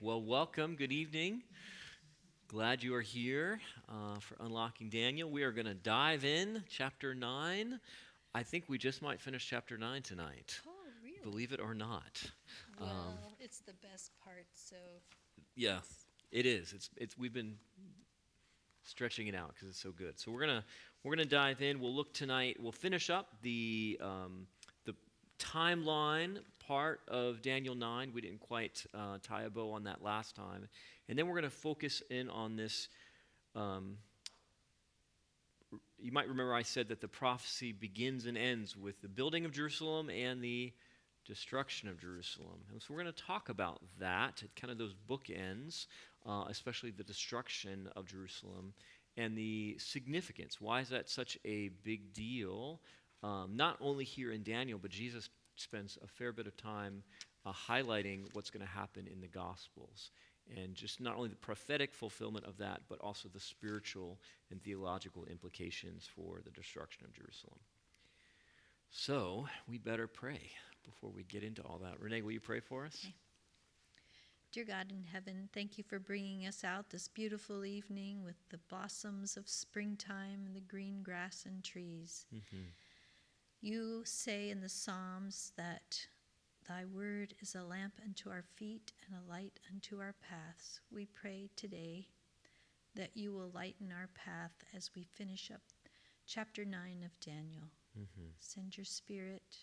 Well, welcome. Good evening. Glad you are here for Unlocking Daniel. We are going to dive in, chapter 9. I think we just might finish chapter 9 tonight. Oh, really? Believe it or not. Well, it's the best part, so. Yeah, it is. We've been stretching it out because it's so good. So we're gonna dive in. We'll look tonight. We'll finish up the timeline part of Daniel 9. We didn't quite tie a bow on that last time, and then we're gonna focus in on this. You might remember I said that the prophecy begins and ends with the building of Jerusalem and the destruction of Jerusalem. And so we're going to talk about that, kind of those bookends, especially the destruction of Jerusalem and the significance. Why is that such a big deal? Not only here in Daniel, but Jesus spends a fair bit of time highlighting what's going to happen in the Gospels. And just not only the prophetic fulfillment of that, but also the spiritual and theological implications for the destruction of Jerusalem. So we better pray before we get into all that. Renee, will you pray for us? Okay. Dear God in heaven, thank you for bringing us out this beautiful evening with the blossoms of springtime and the green grass and trees. Mm-hmm. You say in the Psalms that Thy word is a lamp unto our feet and a light unto our paths. We pray today that you will lighten our path as we finish up chapter 9 of Daniel. Mm-hmm. Send your spirit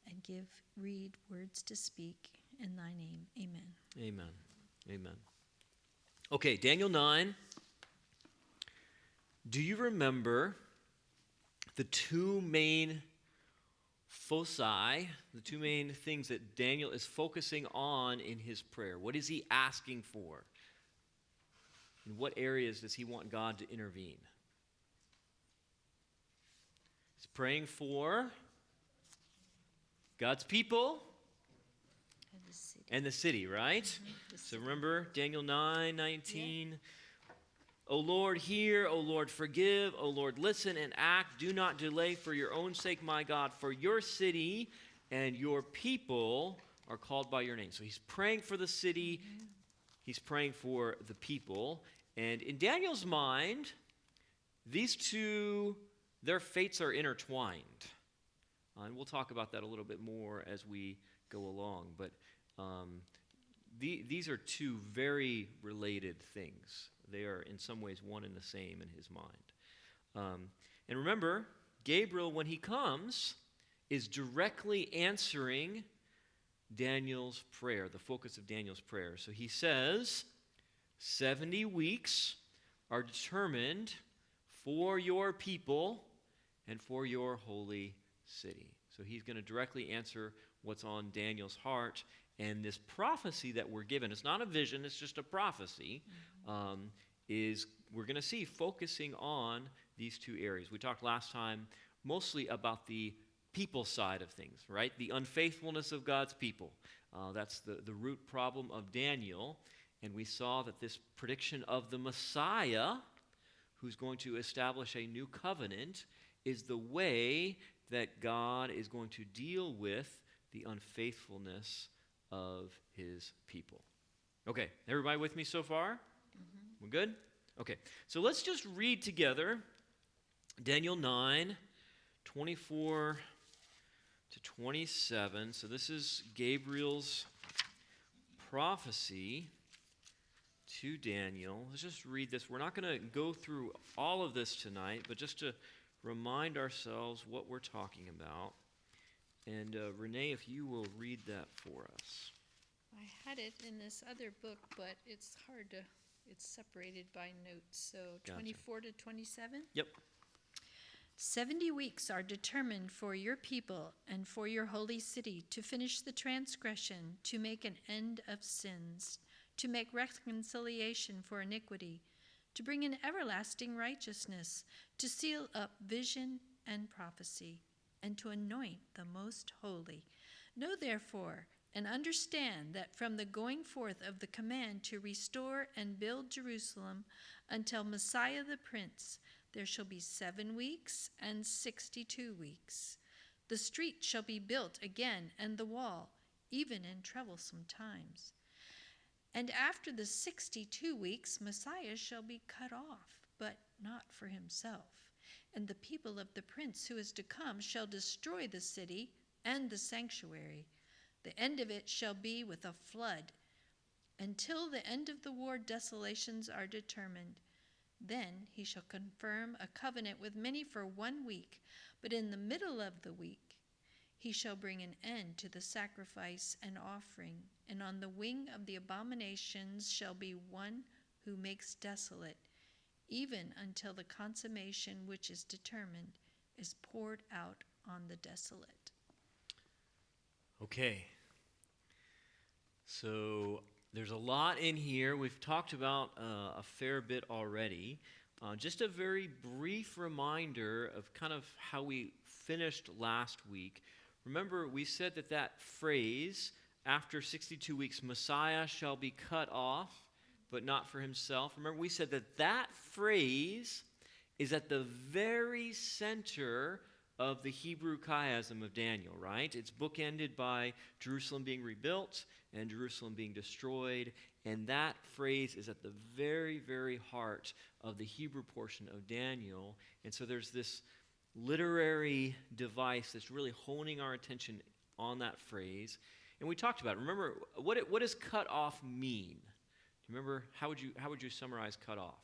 and give Reed words to speak in thy name. Amen. Amen. Amen. Okay, Daniel 9. Do you remember the two main foci, the two main things that Daniel is focusing on in his prayer? What is he asking for? In what areas does he want God to intervene? He's praying for God's people and the city, right? Mm-hmm. So remember Daniel 9:19. Yeah. O Lord, hear. O Lord, forgive. O Lord, listen and act. Do not delay for your own sake, my God, for your city and your people are called by your name. So he's praying for the city. Mm-hmm. He's praying for the people. And in Daniel's mind, these two, their fates are intertwined. And we'll talk about that a little bit more as we go along. But these are two very related things. They are in some ways one and the same in his mind. And remember, Gabriel, when he comes, is directly answering Daniel's prayer, the focus of Daniel's prayer. So he says, 70 weeks are determined for your people and for your holy city. So he's going to directly answer what's on Daniel's heart. And this prophecy that we're given, it's not a vision, it's just a prophecy, is we're going to see focusing on these two areas. We talked last time mostly about the people side of things, right? The unfaithfulness of God's people. That's the root problem of Daniel. And we saw that this prediction of the Messiah, who's going to establish a new covenant, is the way that God is going to deal with the unfaithfulness of his people. Okay, everybody with me so far? Mm-hmm. We're good? Okay, so let's just read together Daniel 9, 24 to 27. So this is Gabriel's prophecy to Daniel. Let's just read this. We're not going to go through all of this tonight, but just to remind ourselves what we're talking about. And Renee, if you will read that for us. I had it in this other book, but it's hard to, it's separated by notes. So Gotcha. 24 to 27? Yep. 70 weeks are determined for your people and for your holy city to finish the transgression, to make an end of sins, to make reconciliation for iniquity, to bring in everlasting righteousness, to seal up vision and prophecy, and to anoint the most holy. Know therefore and understand that from the going forth of the command to restore and build Jerusalem until Messiah the Prince, there shall be 7 weeks and 62 weeks. The street shall be built again, and the wall, even in troublesome times. And after the 62 weeks, Messiah shall be cut off, but not for himself. And the people of the prince who is to come shall destroy the city and the sanctuary. The end of it shall be with a flood. Until the end of the war, desolations are determined. Then he shall confirm a covenant with many for 1 week, but in the middle of the week he shall bring an end to the sacrifice and offering, and on the wing of the abominations shall be one who makes desolate, even until the consummation which is determined is poured out on the desolate. Okay. So there's a lot in here. We've talked about a fair bit already. Just a very brief reminder of kind of how we finished last week. Remember, we said that phrase, after 62 weeks, Messiah shall be cut off, but not for himself. Remember, we said that phrase is at the very center of the Hebrew chiasm of Daniel, right? It's bookended by Jerusalem being rebuilt and Jerusalem being destroyed, and that phrase is at the very, very heart of the Hebrew portion of Daniel. And so there's this literary device that's really honing our attention on that phrase. And we talked about it. Remember, what does cut off mean? Do you remember, how would you summarize cut off?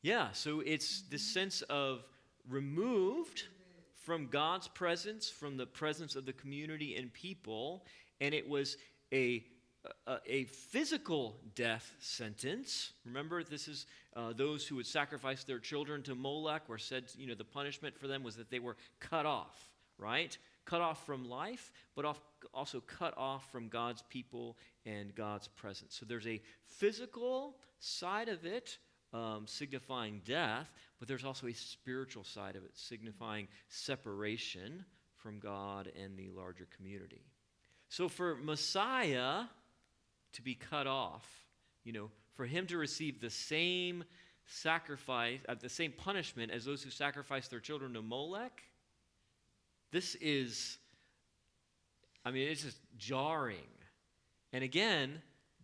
Yeah, so it's the sense of removed from God's presence, from the presence of the community and people, and it was a physical death sentence. Remember, this is those who would sacrifice their children to Molech, or said, the punishment for them was that they were cut off, right? Cut off from life, but also cut off from God's people and God's presence. So there's a physical side of it, signifying death, but there's also a spiritual side of it, signifying separation from God and the larger community. So for Messiah to be cut off, for him to receive the same sacrifice, the same punishment as those who sacrifice their children to Molech, this is, it's just jarring. And again,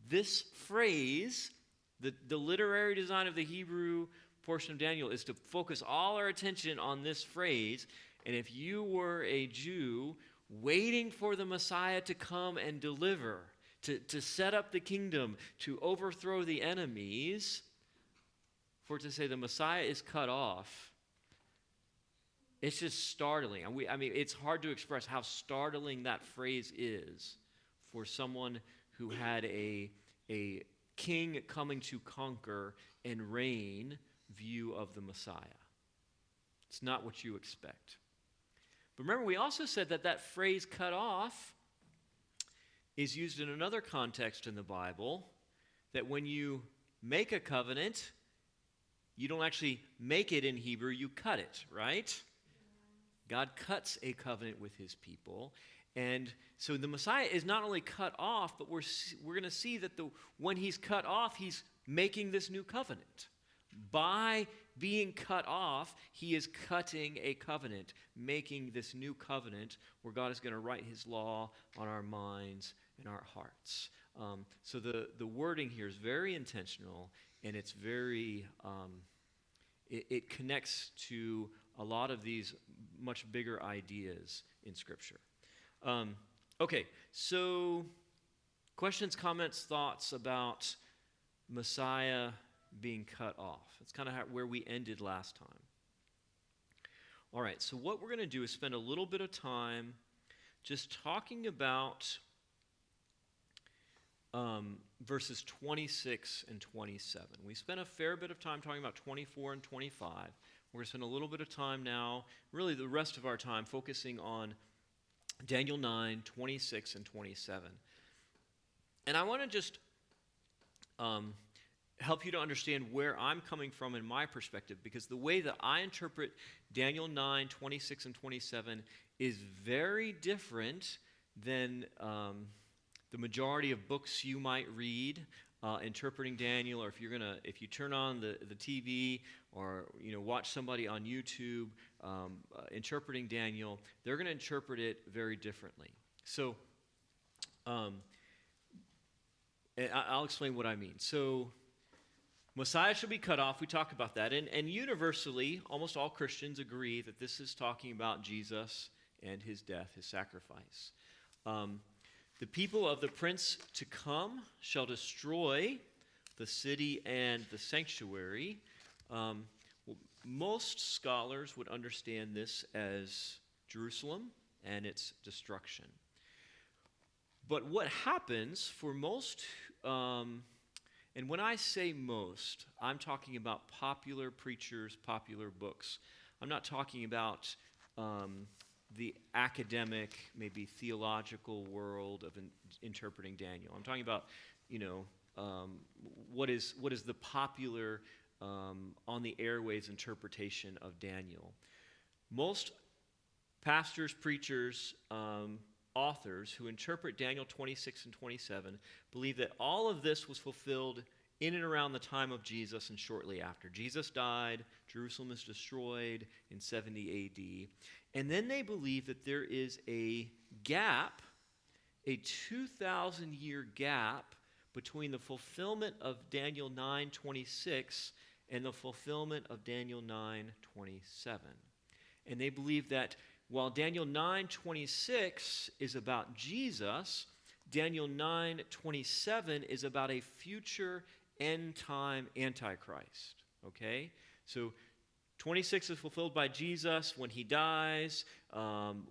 this phrase, the literary design of the Hebrew portion of Daniel is to focus all our attention on this phrase. And if you were a Jew waiting for the Messiah to come and deliver, to set up the kingdom, to overthrow the enemies, for it to say the Messiah is cut off, it's just startling. It's hard to express how startling that phrase is for someone who had a king coming to conquer and reign view of the Messiah. It's not what you expect. But remember, we also said that phrase cut off is used in another context in the Bible, that when you make a covenant, you don't actually make it in Hebrew, you cut it, right? God cuts a covenant with his people. And so the Messiah is not only cut off, but we're going to see that when he's cut off, he's making this new covenant. By being cut off, he is cutting a covenant, making this new covenant where God is going to write his law on our minds and our hearts. So the wording here is very intentional, and it's very, it connects to a lot of these much bigger ideas in Scripture. Okay, so questions, comments, thoughts about Messiah being cut off. That's kind of where we ended last time. All right, so what we're going to do is spend a little bit of time just talking about verses 26 and 27. We spent a fair bit of time talking about 24 and 25. We're going to spend a little bit of time now, really the rest of our time, focusing on Daniel 9, 26 and 27. And I want to just help you to understand where I'm coming from in my perspective, because the way that I interpret Daniel 9, 26 and 27 is very different than the majority of books you might read interpreting Daniel, or if you turn on the TV or watch somebody on YouTube interpreting Daniel, they're going to interpret it very differently. So, and I'll explain what I mean. So, Messiah shall be cut off. We talked about that. And universally, almost all Christians agree that this is talking about Jesus and his death, his sacrifice. The people of the prince to come shall destroy the city and the sanctuary. Most scholars would understand this as Jerusalem and its destruction. But what happens for most, and when I say most, I'm talking about popular preachers, popular books. I'm not talking about the academic, maybe theological world of interpreting Daniel. I'm talking about, what is the popular on the airways interpretation of Daniel. Most pastors, preachers, authors who interpret Daniel 26 and 27 believe that all of this was fulfilled in and around the time of Jesus and shortly after. Jesus died, Jerusalem is destroyed in 70 AD, and then they believe that there is a gap, a 2,000-year gap between the fulfillment of Daniel 9:26 and the fulfillment of Daniel 9:27. And they believe that while Daniel 9:26 is about Jesus, Daniel 9:27 is about a future end-time Antichrist. Okay? So 26 is fulfilled by Jesus when he dies,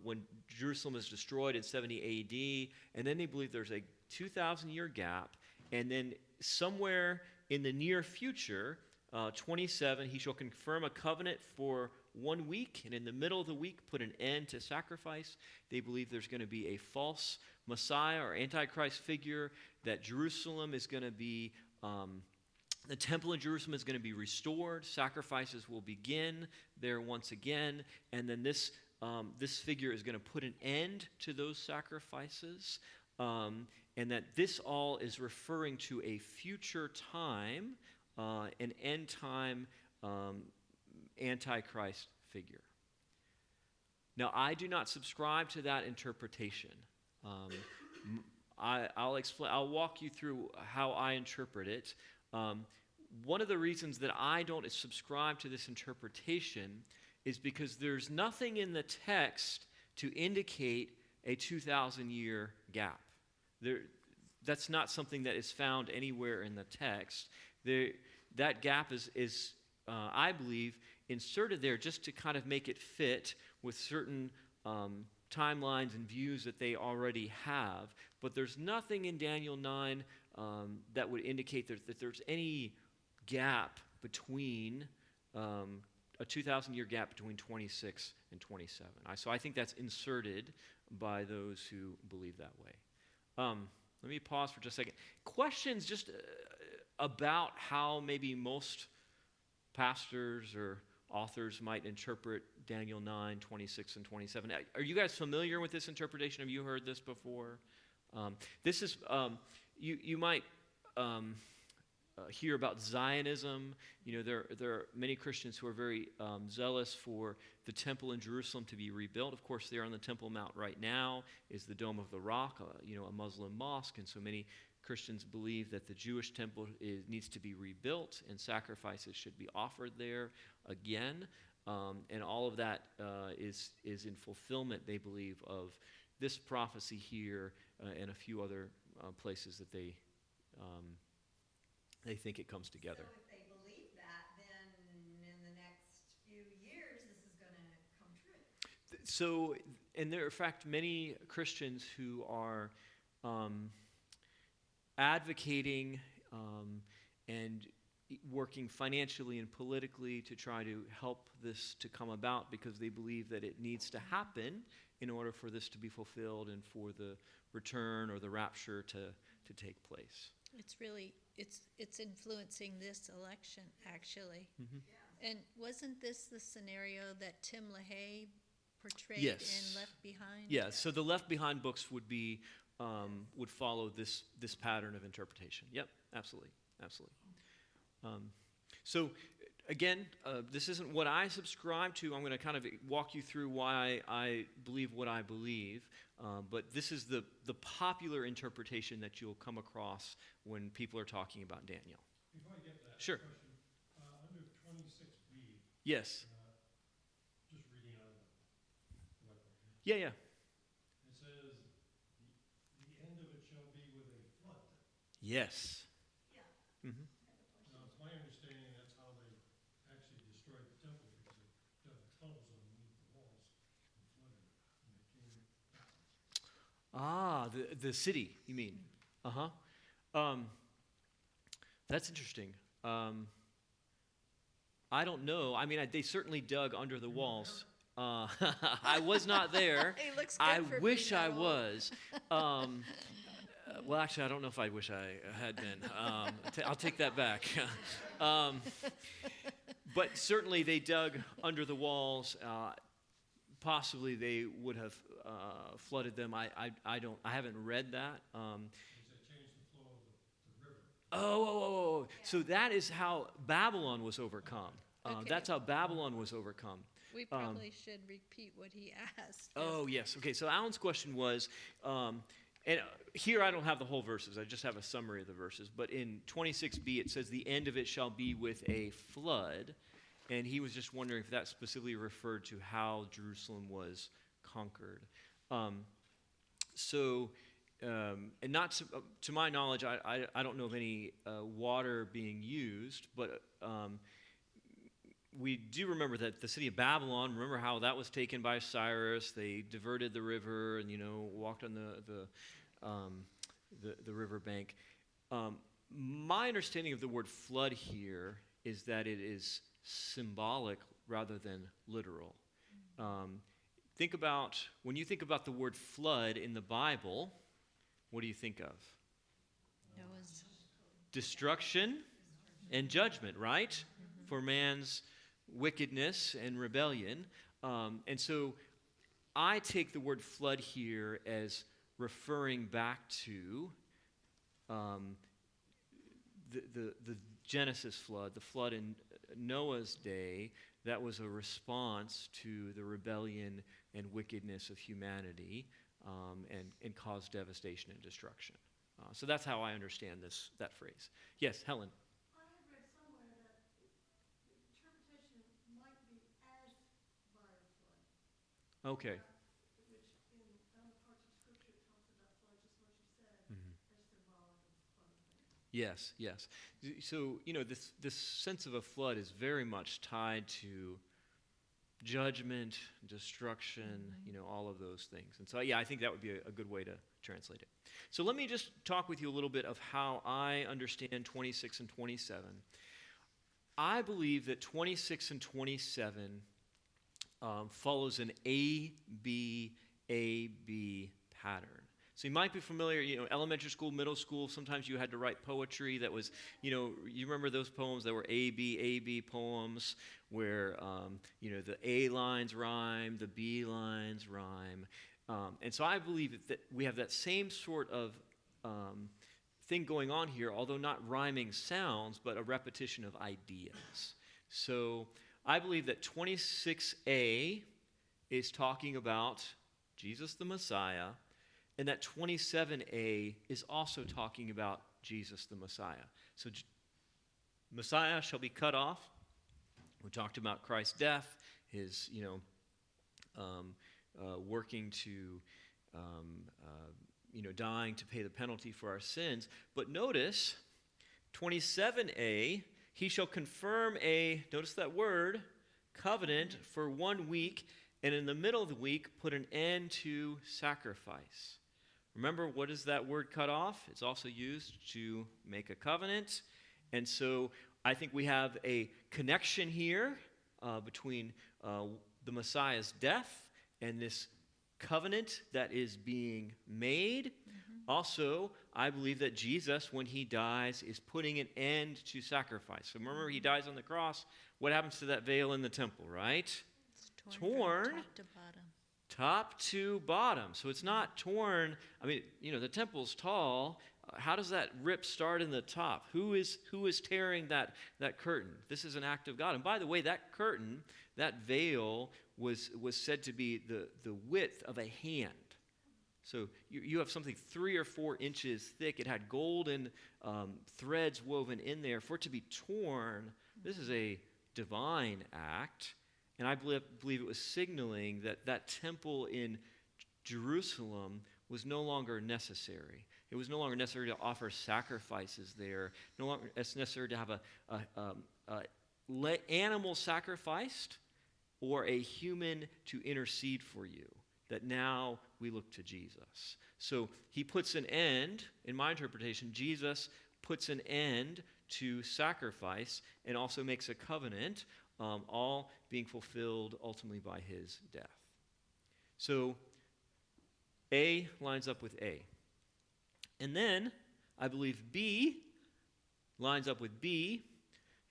when Jerusalem is destroyed in 70 AD, and then they believe there's a 2,000-year gap, and then somewhere in the near future, 27, he shall confirm a covenant for 1 week, and in the middle of the week put an end to sacrifice. They believe there's going to be a false Messiah or Antichrist figure, that Jerusalem is going to be, the temple in Jerusalem is going to be restored, sacrifices will begin there once again, and then this figure is going to put an end to those sacrifices, and that this all is referring to a future time, an end time Antichrist figure. Now, I do not subscribe to that interpretation. I'll walk you through how I interpret it. One of the reasons that I don't subscribe to this interpretation is because there's nothing in the text to indicate a 2,000-year gap. That's not something that is found anywhere in the text. That gap is I believe, inserted there just to kind of make it fit with certain timelines and views that they already have. But there's nothing in Daniel 9 that would indicate that there's any gap between, a 2,000-year gap between 26 and 27. So I think that's inserted by those who believe that way. Let me pause for just a second. Questions just about how maybe most pastors or authors might interpret Daniel 9, 26, and 27. Are you guys familiar with this interpretation? Have you heard this before? This is, you might hear about Zionism. There are many Christians who are very zealous for the temple in Jerusalem to be rebuilt. Of course, there on the Temple Mount right now is the Dome of the Rock, a Muslim mosque, and so many Christians believe that the Jewish temple needs to be rebuilt and sacrifices should be offered there again. And all of that is in fulfillment, they believe, of this prophecy here and a few other places that they think it comes together. So if they believe that, then in the next few years, this is going to come true. So, and there are in fact many Christians who are advocating and working financially and politically to try to help this to come about because they believe that it needs to happen in order for this to be fulfilled and for the return or the rapture to take place. It's really, it's influencing this election, actually. Mm-hmm. Yeah. And wasn't this the scenario that Tim LaHaye portrayed Yes. in Left Behind? Yeah, so the Left Behind books would be would follow this pattern of interpretation. Yep, absolutely. So Again, this isn't what I subscribe to. I'm going to kind of walk you through why I believe what I believe. But this is the popular interpretation that you'll come across when people are talking about Daniel. Before I get that Sure. question, under 26b, Yes. just reading out of the web here, Yeah. it says, the end of it shall be with a flood. Yes. Yeah. Mm-hmm. Now, it's my understanding that's how they actually destroyed the temple, because they dug tunnels underneath the walls and flooded it, and it came down. Ah, the city, you mean? Uh-huh. That's interesting. I don't know. I mean, they certainly dug under the walls. I was not there. He looks good I for wish being I that old. was. Well, actually, I don't know if I wish I had been. I'll take that back. But certainly they dug under the walls. Possibly they would have flooded them. I haven't read that. Because they changed the flow of the river. Oh. So that is how Babylon was overcome. Okay. That's how Babylon was overcome. We probably should repeat what he asked. Oh, yes. Okay, so Alan's question was, and here I don't have the whole verses. I just have a summary of the verses. But in 26b, it says, the end of it shall be with a flood. And he was just wondering if that specifically referred to how Jerusalem was conquered. And not to my knowledge, I don't know of any water being used, but we do remember that the city of Babylon, remember how that was taken by Cyrus. They diverted the river and, walked on the riverbank. My understanding of the word flood here is that it is symbolic rather than literal. When you think about the word flood in the Bible, what do you think of? Noah's. Destruction and judgment, right? For man's wickedness and rebellion. And so I take the word flood here as referring back to the Genesis flood, the flood in Noah's day. That was a response to the rebellion and wickedness of humanity, and caused devastation and destruction. So that's how I understand that phrase. Yes, Helen. I had read somewhere that the interpretation might be as by a flood. Okay. Which in other parts of Scripture it talks about flood, just what you said, Mhm. as symbolic of flooding things. Yes. So, this sense of a flood is very much tied to judgment, destruction, all of those things. And so, I think that would be a good way to translate it. So let me just talk with you a little bit of how I understand 26 and 27. I believe that 26 and 27 follows an A-B pattern. So you might be familiar, elementary school, middle school, sometimes you had to write poetry that was, you remember those poems that were A-B poems where, the A lines rhyme, the B lines rhyme. And so I believe that we have that same sort of thing going on here, although not rhyming sounds, but a repetition of ideas. So I believe that 26a is talking about Jesus the Messiah, and that 27a is also talking about Jesus the Messiah. So Messiah shall be cut off. We talked about Christ's death, his, working to, dying to pay the penalty for our sins. But notice, 27a, he shall confirm notice that word, covenant for 1 week, and in the middle of the week put an end to sacrifice. Remember, what is that word cut off? It's also used to make a covenant. And so I think we have a connection here between the Messiah's death and this covenant that is being made. Also, I believe that Jesus, when he dies, is putting an end to sacrifice. So remember, he dies on the cross. What happens to that veil in the temple, right? It's torn from top to bottom. Top to bottom. So it's not torn. I mean, the temple's tall. how does that rip start in the top? Who is tearing that curtain? This is an act of God. And by the way, that curtain, that veil, was said to be the width of a hand. So you have something 3 or 4 inches thick. It had golden threads woven in there. For it to be torn, this is a divine act. And I believe it was signaling that temple in Jerusalem was no longer necessary. It was no longer necessary to offer sacrifices there. No longer necessary to have a animal sacrificed or a human to intercede for you. That now we look to Jesus. So he puts an end, in my interpretation, Jesus puts an end to sacrifice and also makes a covenant, all being fulfilled ultimately by his death. So A lines up with A. And then I believe B lines up with B.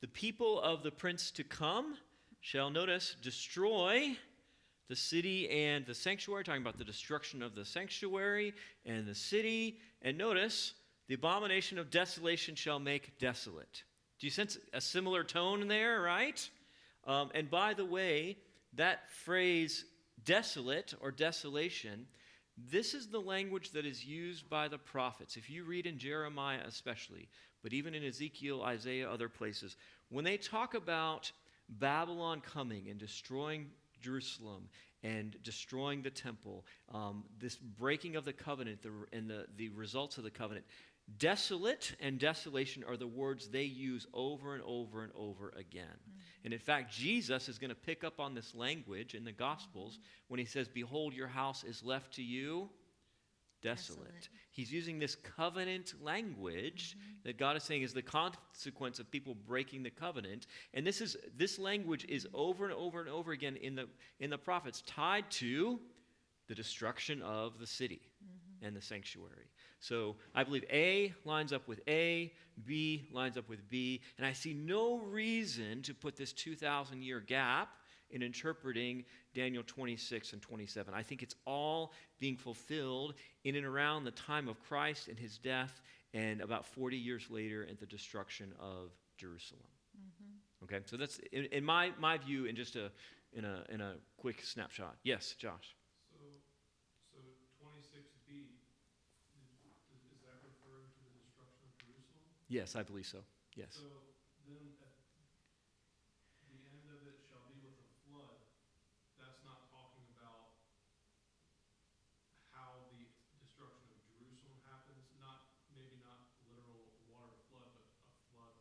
The people of the prince to come shall, notice, destroy the city and the sanctuary, talking about the destruction of the sanctuary and the city. And notice, the abomination of desolation shall make desolate. Do you sense a similar tone there, right? And by the way, that phrase desolate or desolation, this is the language that is used by the prophets. If you read in Jeremiah especially, but even in Ezekiel, Isaiah, other places, when they talk about Babylon coming and destroying Jerusalem and destroying the temple, this breaking of the covenant and the results of the covenant, desolate and desolation are the words they use over and over and over again. And in fact, Jesus is going to pick up on this language in the Gospels when he says, behold, your house is left to you desolate. He's using this covenant language that God is saying is the consequence of people breaking the covenant. And this language is over and over and over again in the prophets, tied to the destruction of the city and the sanctuary. So I believe A lines up with A, B lines up with B, and I see no reason to put this 2,000-year gap in interpreting Daniel 26 and 27. I think it's all being fulfilled in and around the time of Christ and his death, and about 40 years later at the destruction of Jerusalem. Okay, so that's in my view, in just in a quick snapshot. Yes, Josh. So 26b, is that referring to the destruction of Jerusalem? Yes, I believe so. Yes. So then at the end of it shall be with a flood. That's not talking about how the destruction of Jerusalem happens. Maybe not literal water flood, but a flood,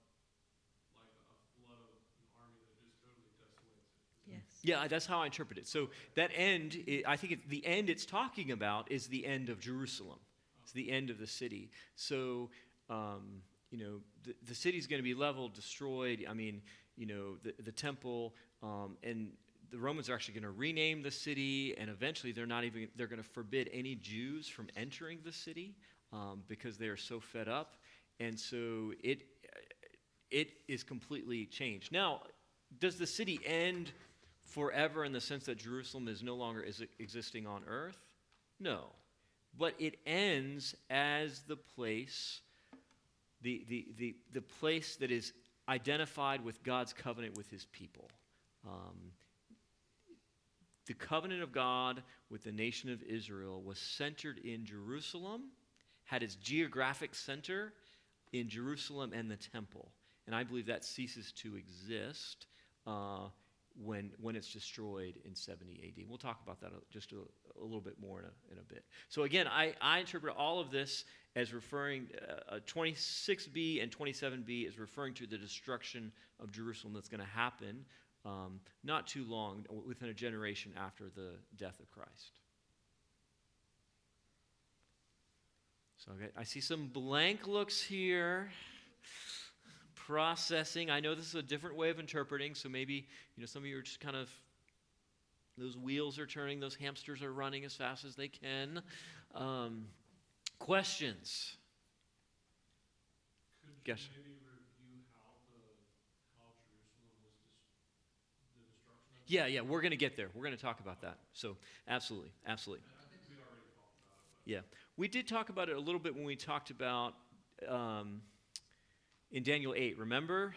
like a flood of an army that just totally desolates it. Yes. Yeah, that's how I interpret it. So that end, I think the end it's talking about is the end of Jerusalem. It's the end of the city. So, the city's going to be leveled, destroyed. I mean, the temple, and the Romans are actually going to rename the city, and eventually they're going to forbid any Jews from entering the city because they are so fed up. And so it is completely changed. Now, does the city end forever in the sense that Jerusalem is no longer existing on earth? No. But it ends as the place, the place that is identified with God's covenant with his people. The covenant of God with the nation of Israel was centered in Jerusalem, had its geographic center in Jerusalem and the temple. And I believe that ceases to exist when it's destroyed in 70 AD. We'll talk about that just a little bit more in a bit. So again, I interpret all of this as referring, 26b and 27b is referring to the destruction of Jerusalem that's going to happen not too long, within a generation after the death of Christ. So okay, I see some blank looks here. Processing. I know this is a different way of interpreting, so maybe some of you are just kind of, those wheels are turning, those hamsters are running as fast as they can. Questions? Could Yes. you maybe review how Jerusalem was the destruction of Yeah, we're going to get there. We're going to talk about that. So absolutely. I think we already talked about it. Yeah, we did talk about it a little bit when we talked about in Daniel 8, remember?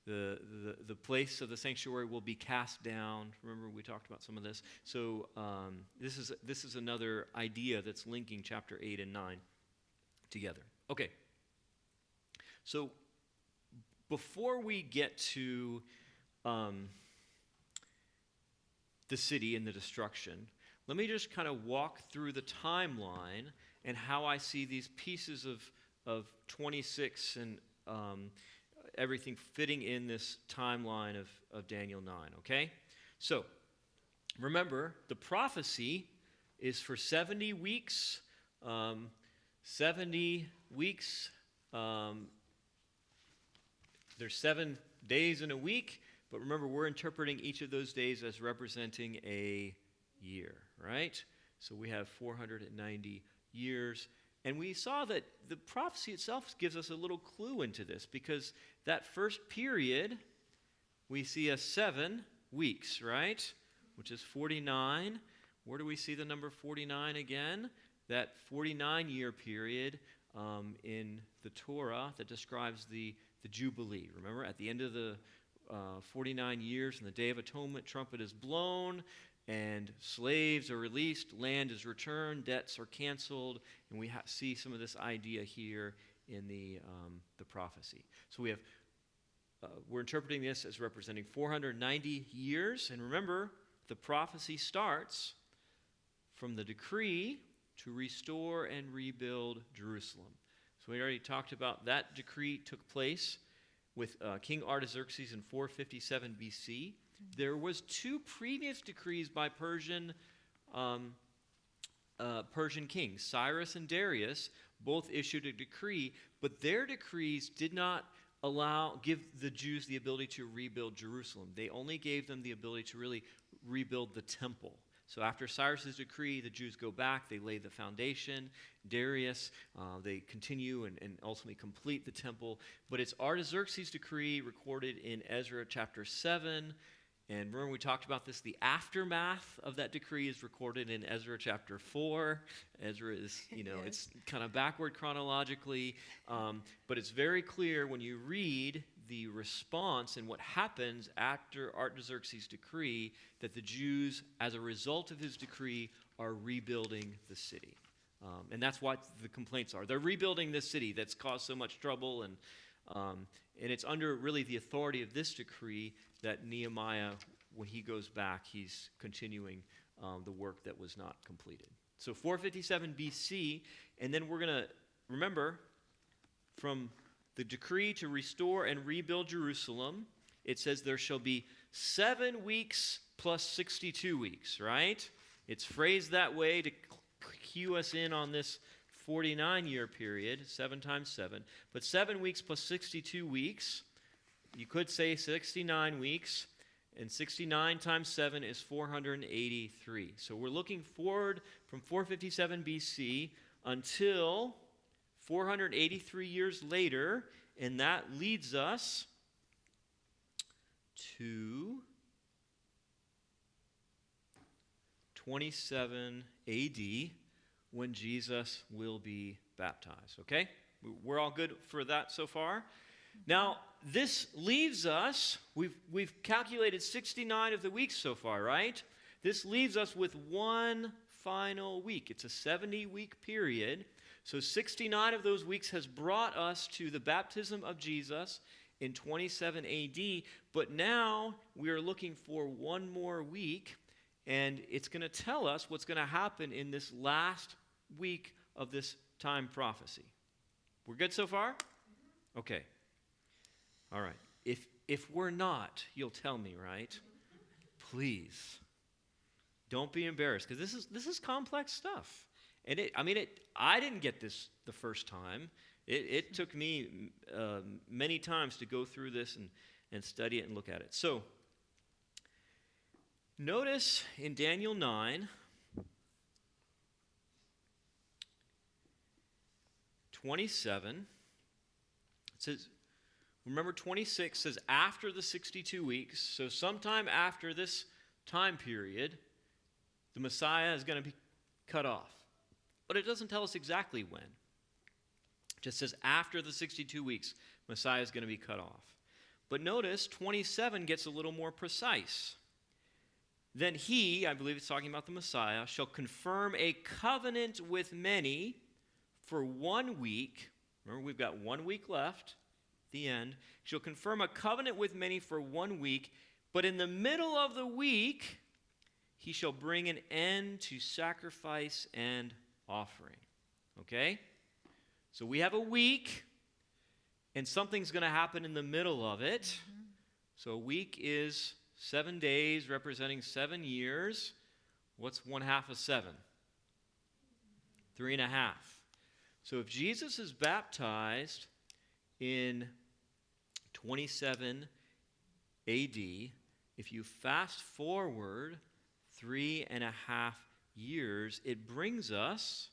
The place of the sanctuary will be cast down. Remember, we talked about some of this. So this is another idea that's linking chapter 8 and 9 together. Okay. So before we get to the city and the destruction, let me just kind of walk through the timeline and how I see these pieces of 26 and everything fitting in this timeline of Daniel 9, okay? So, remember, the prophecy is for 70 weeks. 70 weeks, there's 7 days in a week, but remember, we're interpreting each of those days as representing a year, right? So we have 490 years. And we saw that the prophecy itself gives us a little clue into this, because that first period, we see as 7 weeks, right? Which is 49. Where do we see the number 49 again? That 49-year period in the Torah that describes the Jubilee. Remember, at the end of the 49 years, and the Day of Atonement, trumpet is blown, and slaves are released, land is returned, debts are canceled, and we see some of this idea here in the prophecy. So we're interpreting this as representing 490 years, and remember, the prophecy starts from the decree to restore and rebuild Jerusalem. So we already talked about that decree took place with King Artaxerxes in 457 BC. There was 2 previous decrees by Persian kings, Cyrus and Darius, both issued a decree, but their decrees did not give the Jews the ability to rebuild Jerusalem. They only gave them the ability to really rebuild the temple. So after Cyrus's decree, the Jews go back, they lay the foundation. Darius, they continue and ultimately complete the temple. But it's Artaxerxes' decree recorded in Ezra chapter 7. And remember, we talked about this. The aftermath of that decree is recorded in Ezra chapter 4. Ezra is, Yes. It's kind of backward chronologically. But it's very clear when you read the response and what happens after Artaxerxes' decree that the Jews, as a result of his decree, are rebuilding the city. And that's what the complaints are. They're rebuilding this city that's caused so much trouble, and it's under really the authority of this decree that Nehemiah, when he goes back, he's continuing the work that was not completed. So 457 BC, and then we're going to remember from the decree to restore and rebuild Jerusalem, it says there shall be 7 weeks plus 62 weeks, right? It's phrased that way to cue us in on this 49-year period, 7 times 7. But 7 weeks plus 62 weeks, you could say 69 weeks, and 69 times 7 is 483. So we're looking forward from 457 BC until 483 years later, and that leads us to 27 AD, when Jesus will be baptized. Okay? We're all good for that so far? Now, this leaves us, we've calculated 69 of the weeks so far, right? This leaves us with one final week. It's a 70-week period. So 69 of those weeks has brought us to the baptism of Jesus in 27 AD. But now we are looking for one more week, and it's going to tell us what's going to happen in this last week of this time prophecy. We're good so far? Okay. All right. If we're not, you'll tell me, right? Please. Don't be embarrassed, because this is complex stuff. And I didn't get this the first time. It took me many times to go through this and study it and look at it. So, notice in Daniel 9, 27, it says, remember 26 says after the 62 weeks, so sometime after this time period, the Messiah is going to be cut off. But it doesn't tell us exactly when. It Just says after the 62 weeks, Messiah is going to be cut off. But notice 27 gets a little more precise. Then he, I believe it's talking about the Messiah, shall confirm a covenant with many for 1 week. Remember, we've got 1 week left, the end. Shall confirm a covenant with many for 1 week, but in the middle of the week, he shall bring an end to sacrifice and offering. Okay? So we have a week, and something's going to happen in the middle of it. Mm-hmm. So a week is 7 days representing 7 years. What's 1/2 of 7? 3.5. So if Jesus is baptized in 27 AD, if you fast forward 3.5 years, it brings us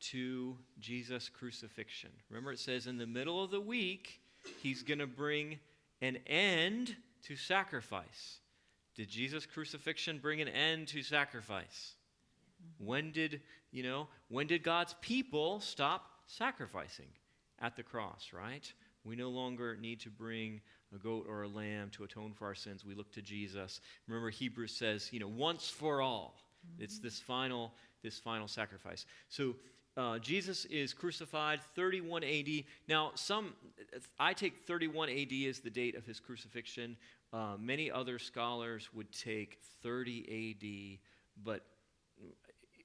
to Jesus' crucifixion. Remember, it says in the middle of the week, he's going to bring an end to sacrifice. Did Jesus' crucifixion bring an end to sacrifice? When did God's people stop sacrificing? At the cross, right? We no longer need to bring a goat or a lamb to atone for our sins. We look to Jesus. Remember, Hebrews says, once for all. Mm-hmm. It's this final sacrifice. So Jesus is crucified 31 AD. Now, I take 31 AD as the date of his crucifixion. Many other scholars would take 30 AD, but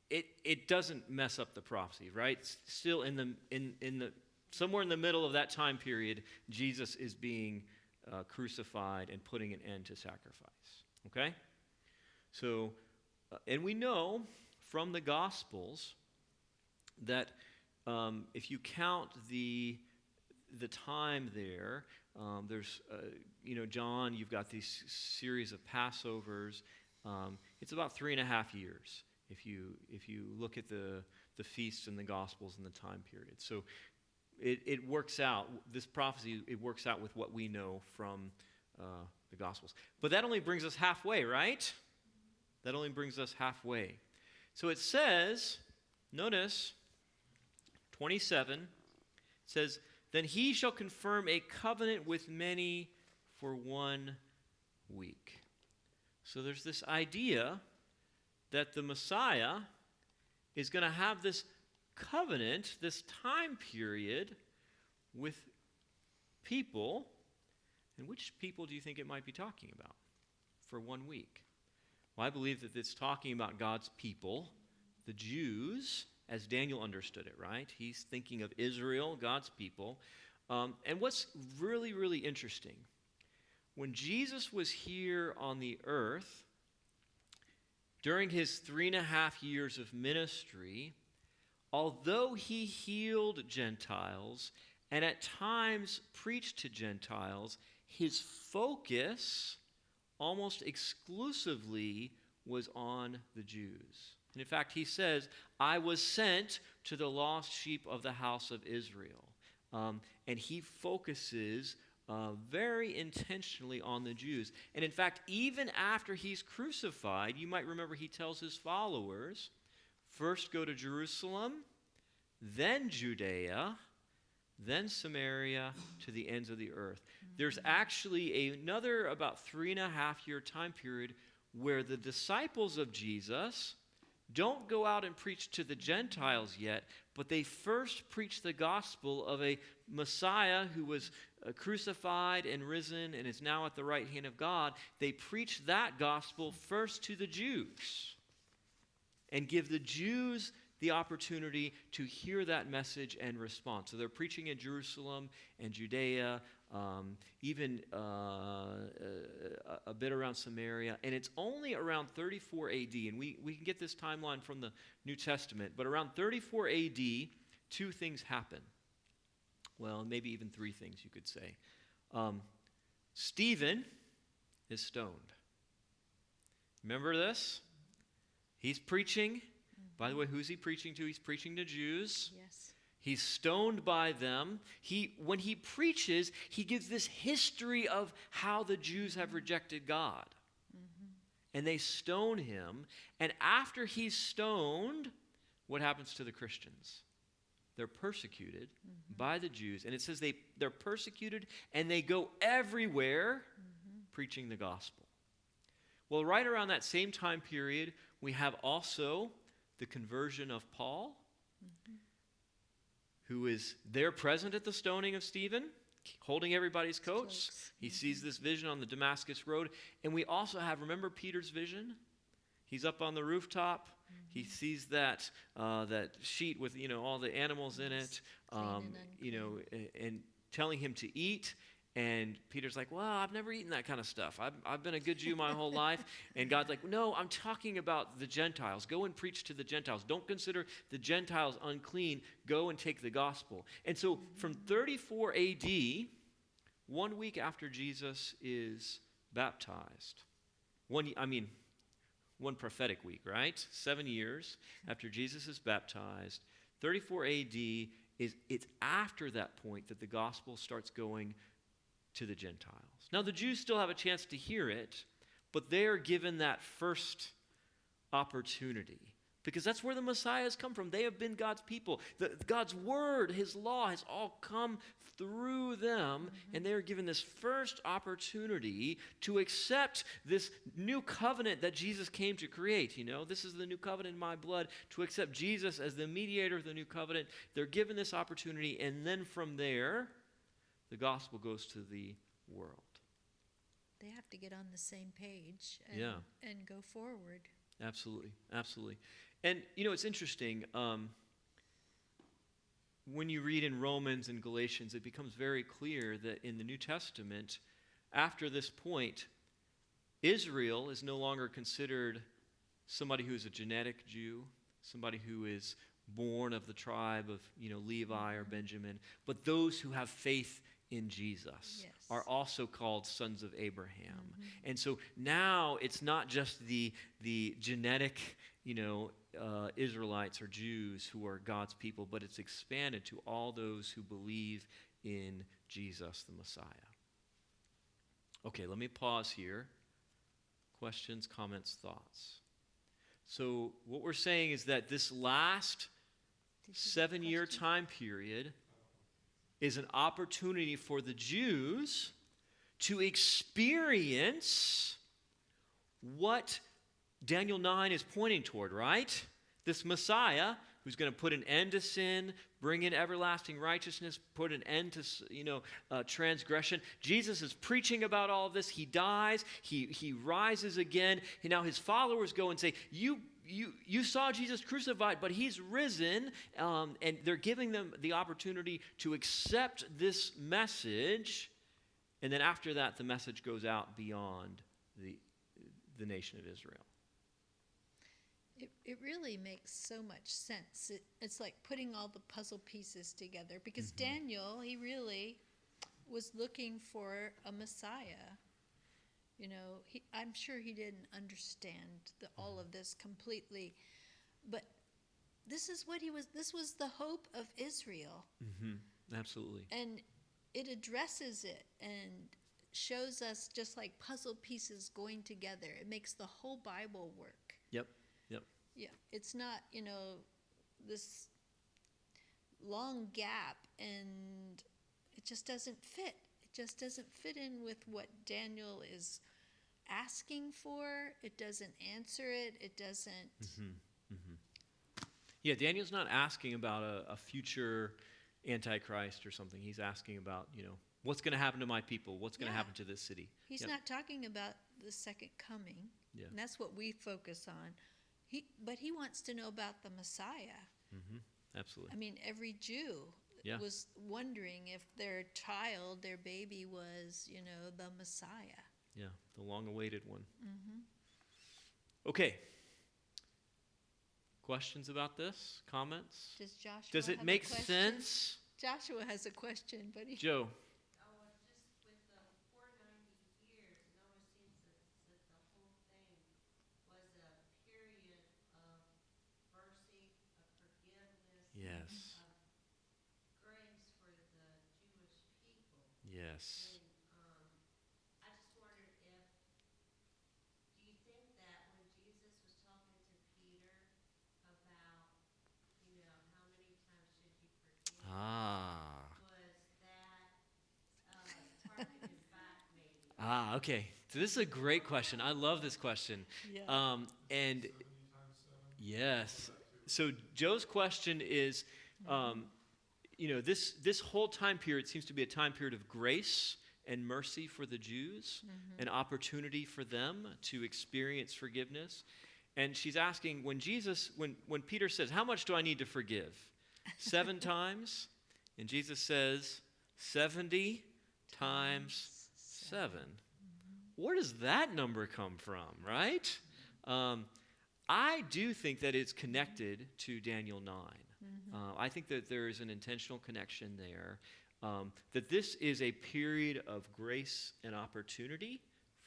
it doesn't mess up the prophecy, right? Still in the somewhere in the middle of that time period, Jesus is being crucified and putting an end to sacrifice. Okay? So, and we know from the Gospels that if you count the time there's John, you've got these series of Passovers. It's about 3.5 years if you look at the feasts and the Gospels and the time period. So it works out, this prophecy, it works out with what we know from the Gospels. But that only brings us halfway, right? That only brings us halfway. So it says, notice, 27, says, then he shall confirm a covenant with many for 1 week. So there's this idea that the Messiah is going to have this covenant, this time period with people. And which people do you think it might be talking about for 1 week? Well, I believe that it's talking about God's people, the Jews, as Daniel understood it, right? He's thinking of Israel, God's people. And what's really, really interesting, when Jesus was here on the earth, during his 3.5 years of ministry, although he healed Gentiles and at times preached to Gentiles, his focus almost exclusively was on the Jews. And in fact, he says, I was sent to the lost sheep of the house of Israel. And he focuses very intentionally on the Jews. And in fact, even after he's crucified, you might remember he tells his followers, first go to Jerusalem, then Judea, then Samaria, to the ends of the earth. There's actually another about 3.5 year time period where the disciples of Jesus don't go out and preach to the Gentiles yet, but they first preach the gospel of a Messiah who was crucified and risen and is now at the right hand of God. They preach that gospel first to the Jews and give the Jews the opportunity to hear that message and respond. So they're preaching in Jerusalem and Judea, even a bit around Samaria. And it's only around 34 AD, and we can get this timeline from the New Testament, but around 34 AD, 2 things happen. Well, maybe even 3 things, you could say. Stephen is stoned. Remember this? He's preaching. By the way, who's he preaching to? He's preaching to Jews. Yes. He's stoned by them. When he preaches, he gives this history of how the Jews have rejected God. Mm-hmm. And they stone him. And after he's stoned, what happens to the Christians? they're persecuted by the Jews. And it says they're persecuted and they go everywhere preaching the gospel. Well, right around that same time period, we have also the conversion of Paul, who is there present at the stoning of Stephen, holding everybody's coats. He sees this vision on the Damascus road. And we also have, remember Peter's vision? He's up on the rooftop. He sees that sheet with, all the animals in it, and telling him to eat. And Peter's like, well, I've never eaten that kind of stuff. I've been a good Jew my whole life. And God's like, no, I'm talking about the Gentiles. Go and preach to the Gentiles. Don't consider the Gentiles unclean. Go and take the gospel. And so from 34 AD, 1 week after Jesus is baptized, one prophetic week, right? 7 years after Jesus is baptized, 34 AD, it's after that point that the gospel starts going to the Gentiles. Now, the Jews still have a chance to hear it, but they are given that first opportunity because that's where the Messiah has come from. They have been God's people. God's word, his law has all come through them, and they are given this first opportunity to accept this new covenant that Jesus came to create. This is the new covenant in my blood, to accept Jesus as the mediator of the new covenant. They're given this opportunity, and then from there, the gospel goes to the world. They have to get on the same page and go forward. Absolutely, absolutely. And, it's interesting. When you read in Romans and Galatians, it becomes very clear that in the New Testament, after this point, Israel is no longer considered somebody who is a genetic Jew, somebody who is born of the tribe of, Levi or Benjamin, but those who have faith in Jesus are also called sons of Abraham. And so now it's not just the genetic, Israelites or Jews who are God's people, but it's expanded to all those who believe in Jesus, the Messiah. Okay, let me pause here. Questions, comments, thoughts. So what we're saying is that this last 7-year time period is an opportunity for the Jews to experience what Daniel 9 is pointing toward, right? This Messiah who's going to put an end to sin, bring in everlasting righteousness, put an end to transgression. Jesus is preaching about all of this. He dies. He rises again. And now his followers go and say, you saw Jesus crucified, but he's risen. And they're giving them the opportunity to accept this message. And then after that, the message goes out beyond the nation of Israel. It really makes so much sense. It's like putting all the puzzle pieces together because Daniel, he really was looking for a Messiah. I'm sure he didn't understand all of this completely, but this is what this was the hope of Israel. Absolutely. And it addresses it and shows us just like puzzle pieces going together. It makes the whole Bible work. Yep. Yeah, it's not, this long gap, and it just doesn't fit. It just doesn't fit in with what Daniel is asking for. It doesn't answer it. It doesn't. Yeah, Daniel's not asking about a future Antichrist or something. He's asking about, what's going to happen to my people? What's going to happen to this city? He's not talking about the second coming, and that's what we focus on. But he wants to know about the Messiah. Absolutely. I mean, every Jew was wondering if their child, their baby was, the Messiah. Yeah, the long-awaited one. Okay. Questions about this? Comments? Does it make sense? Joshua has a question, but Joe. Yes. Grace for the Jewish people. Yes. And I just wondered do you think that when Jesus was talking to Peter about, how many times should you Okay. So this is a great question. I love this question. Yeah. And 70 times 7? yes. So Joe's question is, this whole time period seems to be a time period of grace and mercy for the Jews, an opportunity for them to experience forgiveness. And she's asking, when Peter says, how much do I need to forgive? 7 times? And Jesus says, 70 times 7. Where does that number come from, right? I do think that it's connected to Daniel 9. I think that there is an intentional connection there, that this is a period of grace and opportunity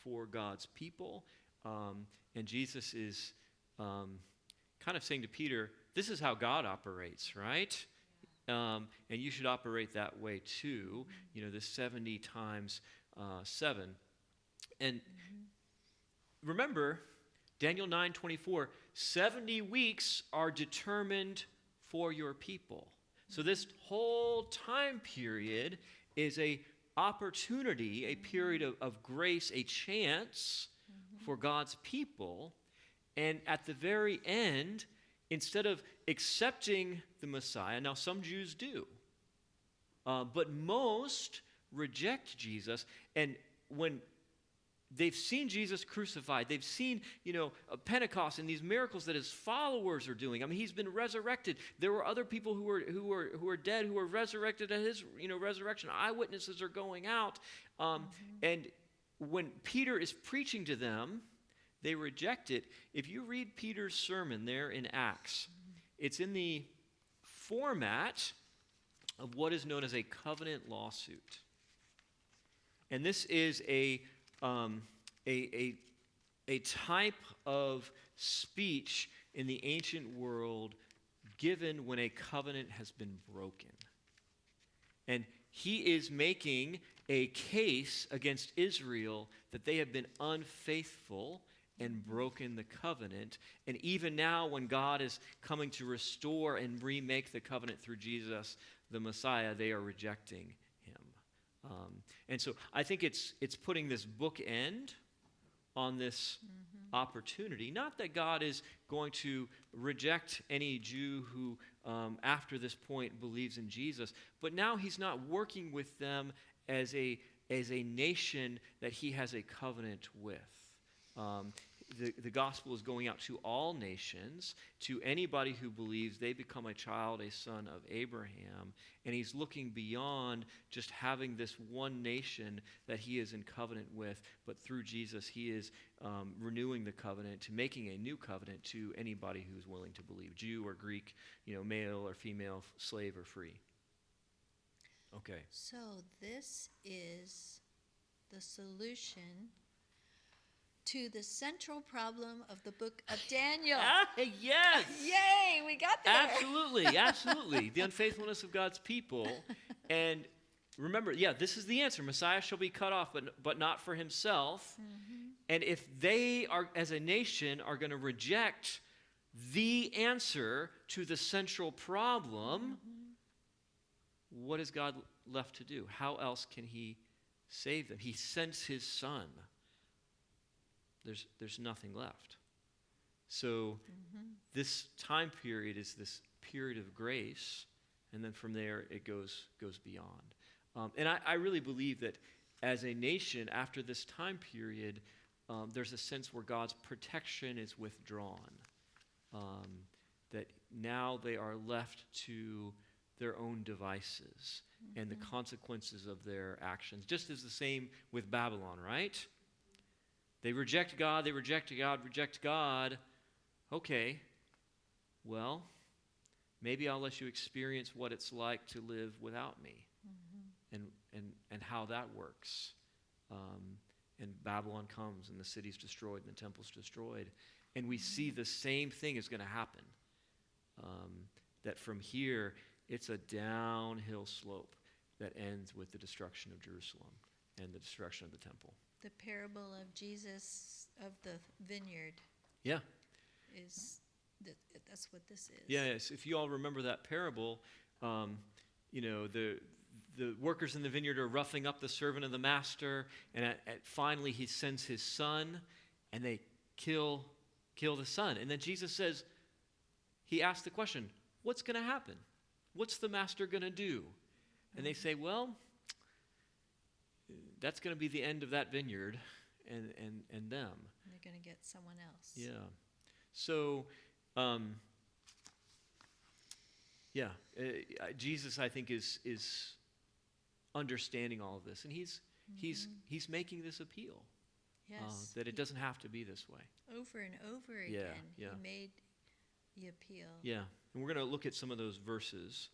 for God's people. And Jesus is kind of saying to Peter, this is how God operates, right? And you should operate that way too, the 70 times 7. And remember, Daniel 9:24, 70 weeks are determined for your people. So this whole time period is a opportunity, a period of grace, a chance for God's people. And at the very end, instead of accepting the Messiah, now some Jews do, but most reject Jesus. And when they've seen Jesus crucified, they've seen, Pentecost and these miracles that his followers are doing. I mean, he's been resurrected. There were other people who were dead who were resurrected at his, resurrection. Eyewitnesses are going out. And when Peter is preaching to them, they reject it. If you read Peter's sermon there in Acts, it's in the format of what is known as a covenant lawsuit. And this is a type of speech in the ancient world given when a covenant has been broken. And he is making a case against Israel that they have been unfaithful and broken the covenant. And even now, when God is coming to restore and remake the covenant through Jesus, the Messiah, they are rejecting him. And so I think it's putting this bookend on this opportunity. Not that God is going to reject any Jew who, after this point, believes in Jesus, but now he's not working with them as a nation that he has a covenant with. The gospel is going out to all nations, to anybody who believes they become a child, a son of Abraham, and he's looking beyond just having this one nation that he is in covenant with, but through Jesus he is renewing the covenant to making a new covenant to anybody who's willing to believe, Jew or Greek, male or female, slave or free. Okay. So this is the solution to the central problem of the book of Daniel. Yes! Yay, we got there. Absolutely. The unfaithfulness of God's people. And remember, this is the answer. Messiah shall be cut off, but not for himself. And if they are, as a nation, are going to reject the answer to the central problem, what is God left to do? How else can he save them? He sends his son. There's nothing left. So this time period is this period of grace, and then from there it goes beyond. And I really believe that as a nation, after this time period, there's a sense where God's protection is withdrawn. That now they are left to their own devices and the consequences of their actions. Just as the same with Babylon, right? They reject God, reject God. Okay, well, maybe I'll let you experience what it's like to live without me and how that works. And Babylon comes and the city's destroyed and the temple's destroyed. And we see the same thing is going to happen. That from here, it's a downhill slope that ends with the destruction of Jerusalem and the destruction of the temple. The parable of Jesus of the vineyard. Yeah. That's what this is. Yes. If you all remember that parable, the the workers in the vineyard are roughing up the servant of the master, and finally he sends his son, and they kill the son. And then Jesus says, he asks the question, what's going to happen? What's the master going to do? And they say, well, that's going to be the end of that vineyard and them. They're going to get someone else. Yeah. So, Jesus, I think, is understanding all of this, and he's making this appeal. Yes. That it doesn't have to be this way. Over and over again, yeah. he made the appeal. Yeah, and we're going to look at some of those verses.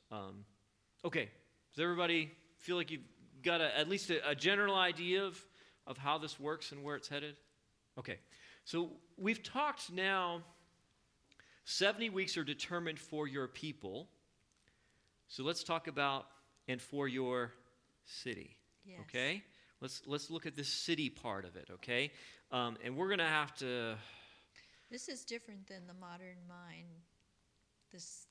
Okay, does everybody feel like you've got at least a general idea of how this works and where it's headed? Okay, so we've talked now, 70 weeks are determined for your people. So let's talk about, and for your city. Yes. Okay? Let's look at this city part of it, okay? And we're going to have to... This is different than the modern mind, this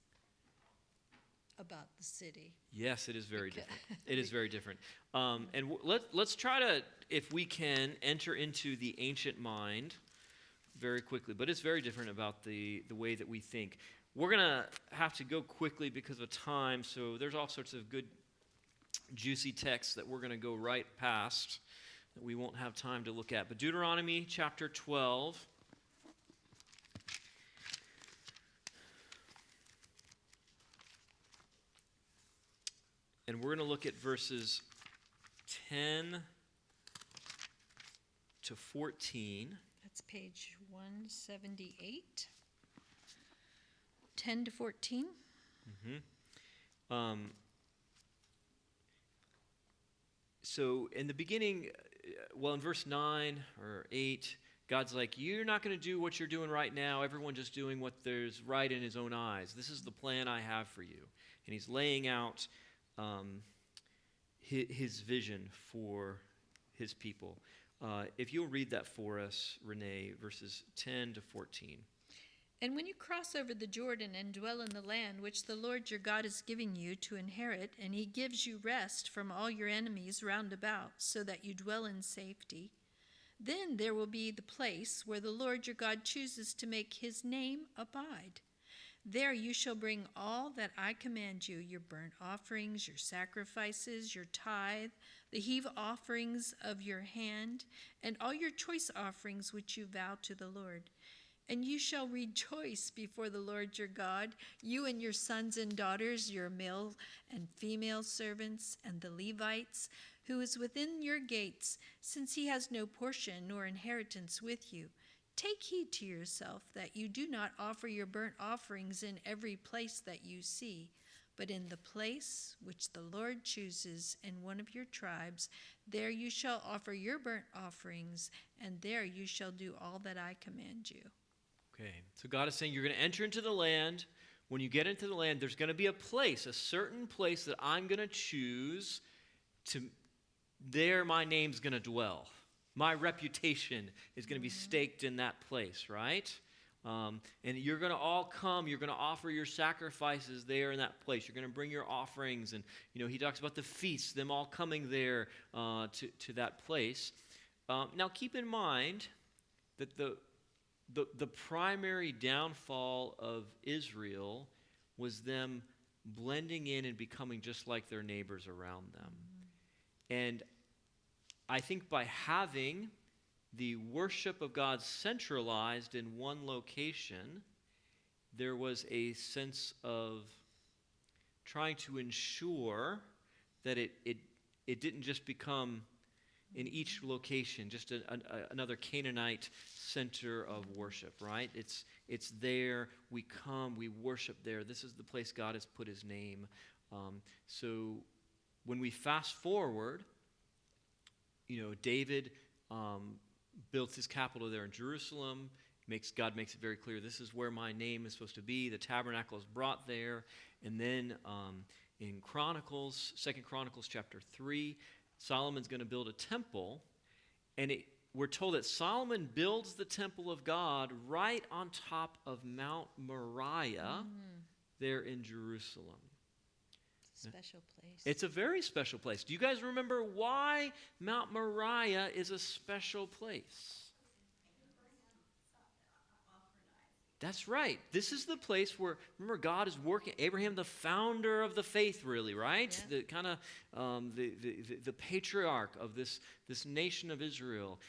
about the city. Yes, it is very different. It is very different. And let's try to, if we can, enter into the ancient mind very quickly. But it's very different about the way that we think. We're going to have to go quickly because of time, so there's all sorts of good, juicy texts that we're going to go right past that we won't have time to look at. But Deuteronomy chapter 12. And we're going to look at verses 10 to 14. That's page 178. 10 to 14. So in the beginning, in verse 9 or 8, God's like, you're not going to do what you're doing right now. Everyone just doing what there's right in his own eyes. This is the plan I have for you. And he's laying out his vision for his people. If you'll read that for us, Renee, verses 10 to 14. And when you cross over the Jordan and dwell in the land which the Lord your God is giving you to inherit, and he gives you rest from all your enemies round about, so that you dwell in safety, then there will be the place where the Lord your God chooses to make his name abide. There you shall bring all that I command you, your burnt offerings, your sacrifices, your tithe, the heave offerings of your hand, and all your choice offerings which you vow to the Lord. And you shall rejoice before the Lord your God, you and your sons and daughters, your male and female servants, and the Levites, who is within your gates, since he has no portion nor inheritance with you. Take heed to yourself that you do not offer your burnt offerings in every place that you see, but in the place which the Lord chooses in one of your tribes, there you shall offer your burnt offerings, and there you shall do all that I command you. Okay, so God is saying you're going to enter into the land. When you get into the land, there's going to be a place, a certain place that I'm going to choose to, there my name's going to dwell. My reputation is going to be staked in that place, right? And you're going to all come. You're going to offer your sacrifices there in that place. You're going to bring your offerings. And, he talks about the feasts, them all coming there to that place. Now, keep in mind that the primary downfall of Israel was them blending in and becoming just like their neighbors around them. And I think by having the worship of God centralized in one location, there was a sense of trying to ensure that it didn't just become in each location just another Canaanite center of worship, right? It's there, we come, we worship there. This is the place God has put his name. So when we fast forward, David built his capital there in Jerusalem. God makes it very clear, this is where my name is supposed to be. The tabernacle is brought there. And then in Chronicles, 2 Chronicles chapter 3, Solomon's going to build a temple. And we're told that Solomon builds the temple of God right on top of Mount Moriah there in Jerusalem. Special place. It's a very special place. Do you guys remember why Mount Moriah is a special place? That's right. This is the place where, remember, God is working. Abraham, the founder of the faith, really, right? Yeah. The kind of the patriarch of this nation of Israel.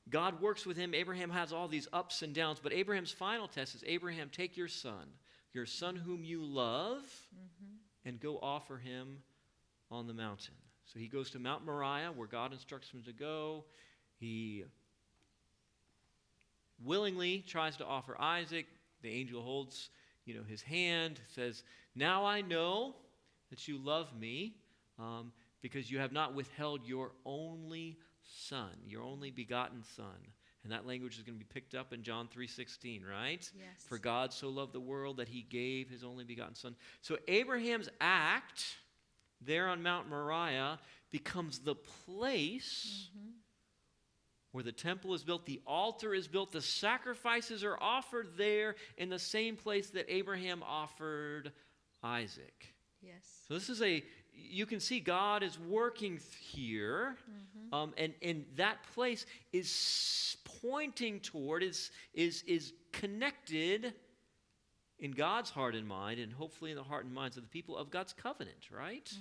God works with him. Abraham has all these ups and downs. But Abraham's final test is, Abraham, take your son whom you love, and go offer him on the mountain. So he goes to Mount Moriah, where God instructs him to go. He willingly tries to offer Isaac. The angel holds, his hand, says, "Now I know that you love me, because you have not withheld your only son, your only begotten son." And that language is going to be picked up in John 3:16, right? Yes. For God so loved the world that he gave his only begotten son. So Abraham's act there on Mount Moriah becomes the place where the temple is built, the altar is built, the sacrifices are offered there in the same place that Abraham offered Isaac. Yes. So this is you can see God is working here, and that place is pointing toward, is connected in God's heart and mind, and hopefully in the heart and minds of the people of God's covenant, right?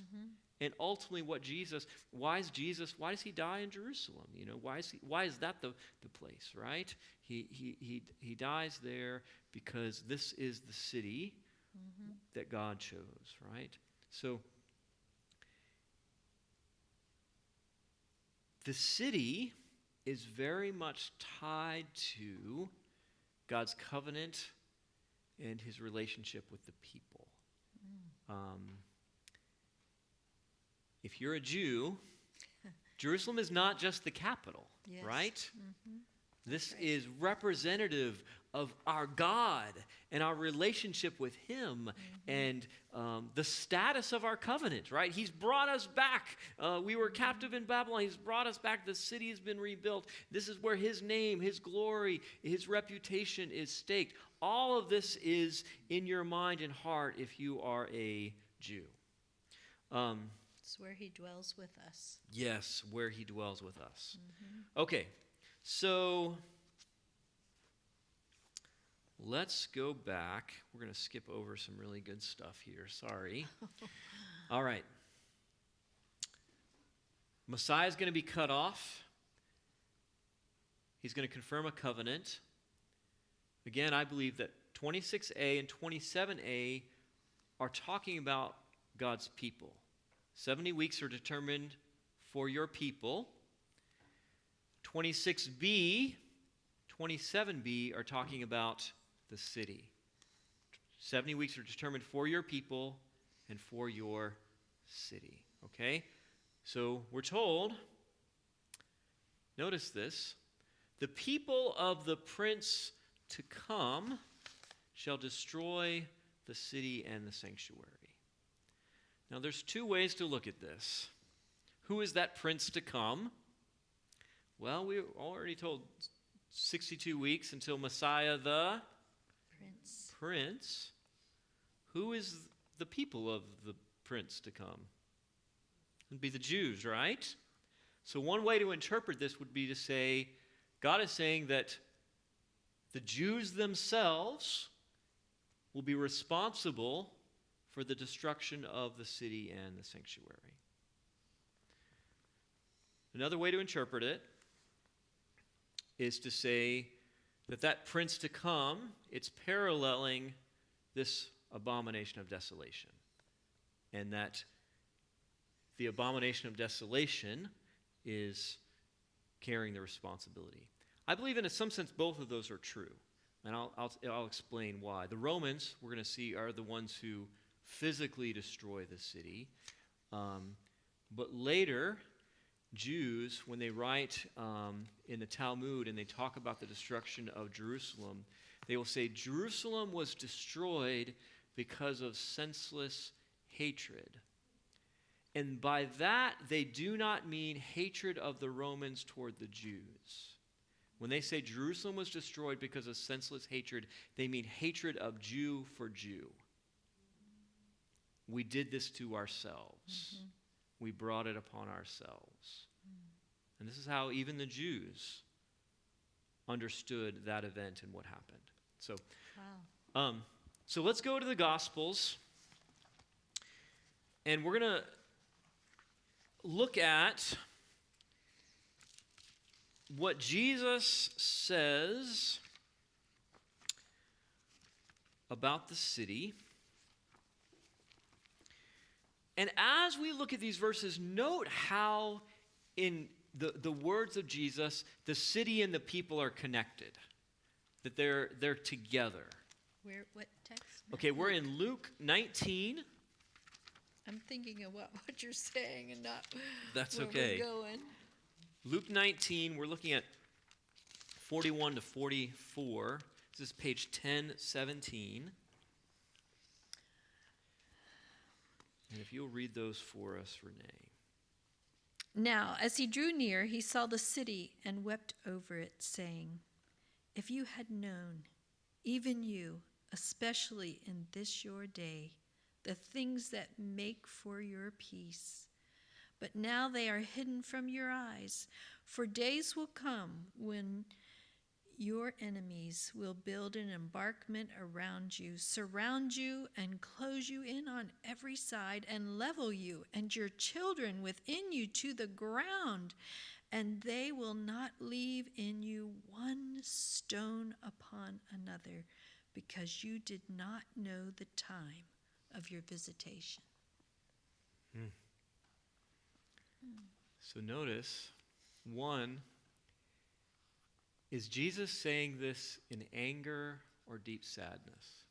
And ultimately why does he die in Jerusalem? Why is that the place, right? He dies there because this is the city that God chose, right? So the city is very much tied to God's covenant and his relationship with the people. If you're a Jew, Jerusalem is not just the capital, Yes. right? This is representative of our God and our relationship with him and the status of our covenant, right? He's brought us back. We were captive in Babylon. He's brought us back. The city has been rebuilt. This is where his name, his glory, his reputation is staked. All of this is in your mind and heart if you are a Jew. It's where he dwells with us. Yes, where he dwells with us. Okay, so let's go back. We're going to skip over some really good stuff here. Sorry. All right. Messiah is going to be cut off. He's going to confirm a covenant. Again, I believe that 26a and 27a are talking about God's people. 70 weeks are determined for your people. 26b, 27b are talking about the city. 70 weeks are determined for your people and for your city. Okay? So we're told, notice this, the people of the prince to come shall destroy the city and the sanctuary. Now, there's two ways to look at this. Who is that prince to come? Well, we already told 62 weeks until Messiah the prince. Who is the people of the prince to come? It would be the Jews, right? So one way to interpret this would be to say, God is saying that the Jews themselves will be responsible for the destruction of the city and the sanctuary. Another way to interpret it is to say that prince to come, it's paralleling this abomination of desolation. And that the abomination of desolation is carrying the responsibility. I believe in some sense both of those are true. And I'll explain why. The Romans, we're going to see, are the ones who physically destroy the city. But later, Jews, when they write in the Talmud and they talk about the destruction of Jerusalem, they will say Jerusalem was destroyed because of senseless hatred. And by that, they do not mean hatred of the Romans toward the Jews. When they say Jerusalem was destroyed because of senseless hatred, they mean hatred of Jew for Jew. We did this to ourselves. We brought it upon ourselves. And this is how even the Jews understood that event and what happened. So, Wow. so let's go to the Gospels. And we're going to look at what Jesus says about the city. And as we look at these verses, note how in the words of Jesus, the city and the people are connected, that they're together. What text? Okay, we're in Luke 19. I'm thinking of what you're saying and not That's where okay. we're going. Luke 19, we're looking at 41 to 44. This is page 1017. And if you'll read those for us, Renee. Now, as he drew near, he saw the city and wept over it, saying, "If you had known, even you, especially in this your day, the things that make for your peace. But now they are hidden from your eyes. For days will come when your enemies will build an embankment around you, surround you, and close you in on every side, and level you and your children within you to the ground. And they will not leave in you one stone upon another, because you did not know the time of your visitation." So notice, one, is Jesus saying this in anger or deep sadness?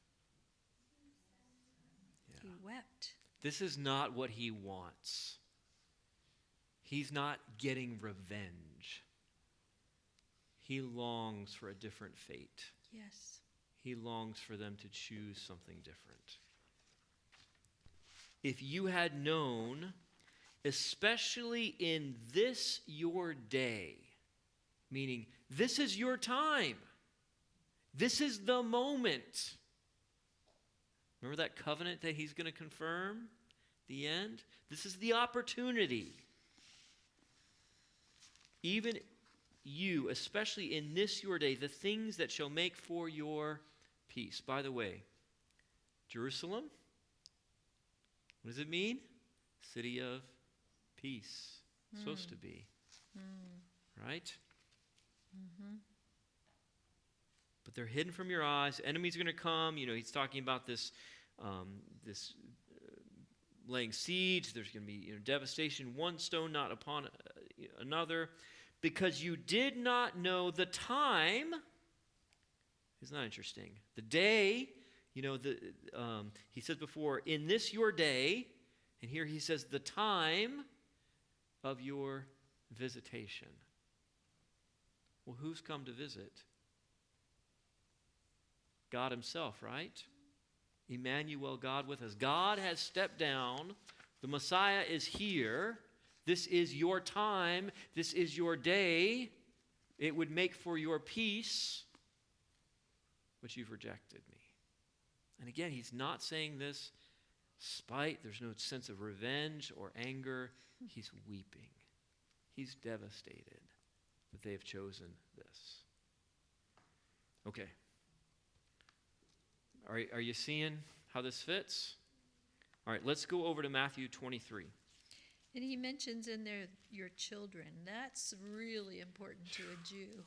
He wept. This is not what he wants. He's not getting revenge. He longs for a different fate. Yes. He longs for them to choose something different. If you had known, especially in this your day, meaning this is your time, this is the moment. Remember that covenant that he's going to confirm? The end? This is the opportunity. Even you, especially in this your day, the things that shall make for your peace. By the way, Jerusalem, what does it mean? City of peace. Supposed to be. Right? But they're hidden from your eyes. Enemies are going to come. You know, he's talking about this laying siege. There's going to be devastation, one stone not upon another, because you did not know the time. Isn't that interesting? The day, he says before, in this your day, and here he says the time of your visitation. Well, who's come to visit? God himself, right? Emmanuel, God with us. God has stepped down. The Messiah is here. This is your time. This is your day. It would make for your peace, but you've rejected me. And again, he's not saying this spite. There's no sense of revenge or anger. He's weeping. He's devastated that they have chosen this. Okay. Are you seeing how this fits? All right, let's go over to Matthew 23. And he mentions in there your children. That's really important to a Jew.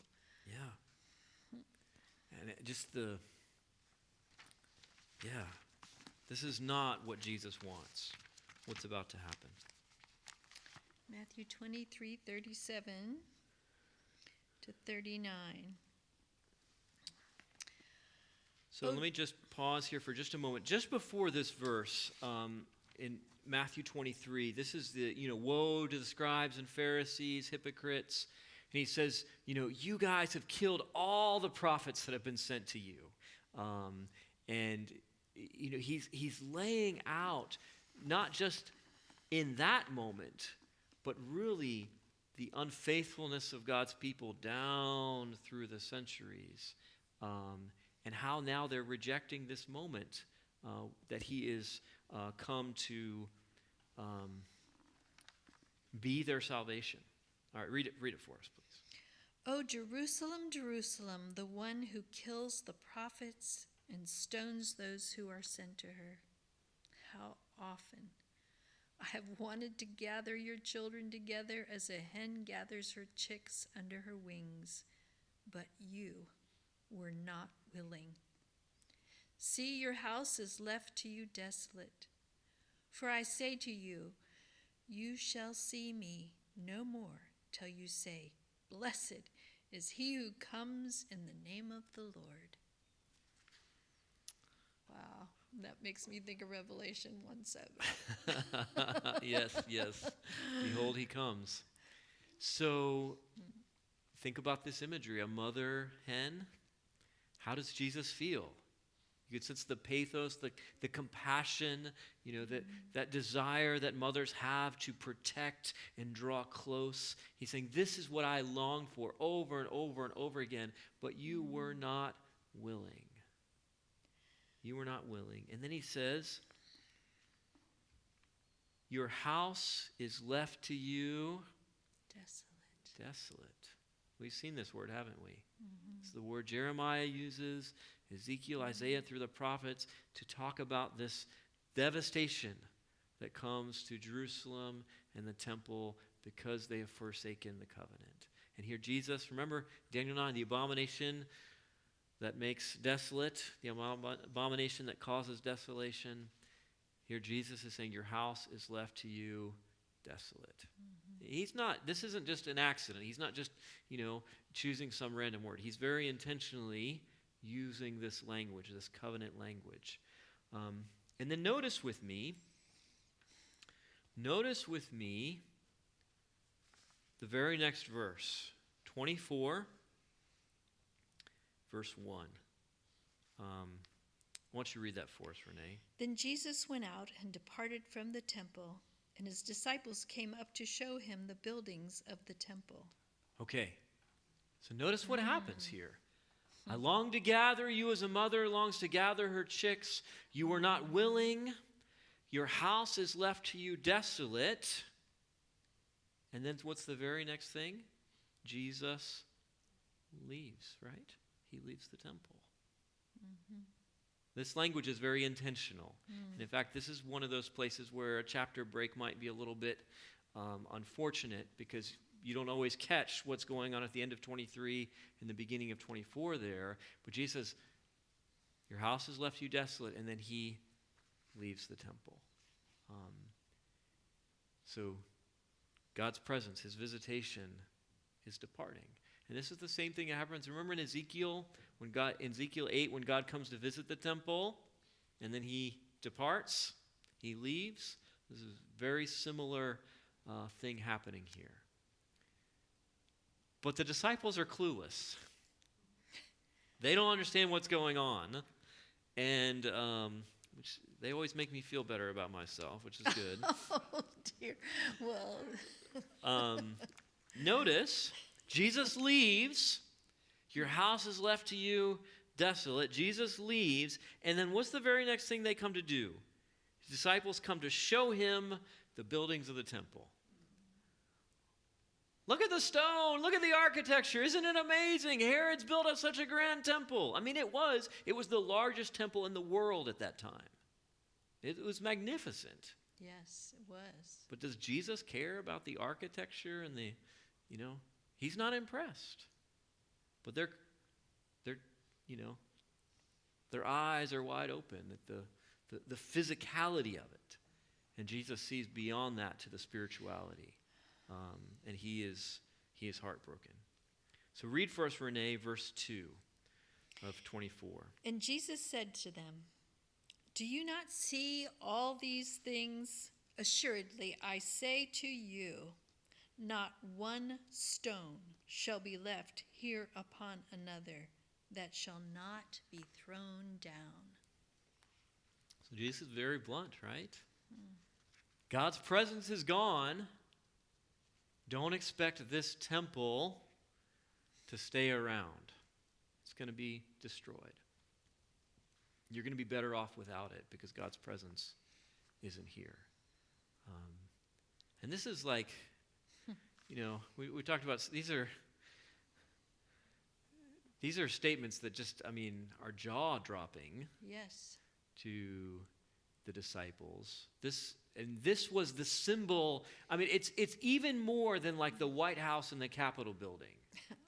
Yeah. And this is not what Jesus wants, what's about to happen. Matthew 23:37 to 39. So let me just pause here for just a moment. Just before this verse, in Matthew 23, this is the, woe to the scribes and Pharisees, hypocrites. And he says, you guys have killed all the prophets that have been sent to you. He's laying out, not just in that moment, but really the unfaithfulness of God's people down through the centuries. And how now they're rejecting this moment that he is come to be their salvation. All right, read it for us, please. O Jerusalem, Jerusalem, the one who kills the prophets and stones those who are sent to her. How often I have wanted to gather your children together as a hen gathers her chicks under her wings, but you were not willing. See, your house is left to you desolate. For I say to you, you shall see me no more till you say, Blessed is he who comes in the name of the Lord. Wow, that makes me think of Revelation 1:7. Yes. Behold, he comes. So think about this imagery. A mother hen. How does Jesus feel? You could sense the pathos, the compassion, that desire that mothers have to protect and draw close. He's saying, this is what I long for over and over and over again, but you were not willing. You were not willing. And then he says, your house is left to you desolate. We've seen this word, haven't we? It's the word Jeremiah uses, Ezekiel, Isaiah, through the prophets to talk about this devastation that comes to Jerusalem and the temple because they have forsaken the covenant. And here Jesus, remember Daniel 9, the abomination that makes desolate, the abomination that causes desolation. Here Jesus is saying your house is left to you desolate. This isn't just an accident. He's not just, choosing some random word. He's very intentionally using this language, this covenant language. And then notice with me the very next verse, 24, verse 1. Why don't you read that for us, Renee? Then Jesus went out and departed from the temple, and his disciples came up to show him the buildings of the temple. Okay, so notice what happens here. I long to gather you as a mother longs to gather her chicks. You were not willing. Your house is left to you desolate. And then what's the very next thing? Jesus leaves, right? He leaves the temple. This language is very intentional. And in fact, this is one of those places where a chapter break might be a little bit unfortunate because you don't always catch what's going on at the end of 23 and the beginning of 24 there. But Jesus says, your house is left you desolate, and then he leaves the temple. So God's presence, his visitation is departing. And this is the same thing that happens. Remember in Ezekiel 8, when God comes to visit the temple, and then he departs, he leaves. This is a very similar thing happening here. But the disciples are clueless. They don't understand what's going on. And which they always make me feel better about myself, which is good. Oh, dear. Well, Notice, Jesus leaves. Your house is left to you desolate. Jesus leaves. And then what's the very next thing they come to do? His disciples come to show him the buildings of the temple. Look at the stone. Look at the architecture. Isn't it amazing? Herod's built up such a grand temple. I mean, it was the largest temple in the world at that time. It was magnificent. yes, it was. But does Jesus care about the architecture and he's not impressed. But their eyes are wide open at the physicality of it. And Jesus sees beyond that to the spirituality. And he is heartbroken. So read for us, Renee, verse 2 of 24. And Jesus said to them, do you not see all these things? Assuredly, I say to you, not one stone shall be left here upon another that shall not be thrown down. So Jesus is very blunt, right? God's presence is gone. Don't expect this temple to stay around. It's going to be destroyed. You're going to be better off without it because God's presence isn't here. And this is like, we talked about, these are statements that just, are jaw-dropping Yes. to the disciples. This was the symbol. It's even more than like the White House and the Capitol building.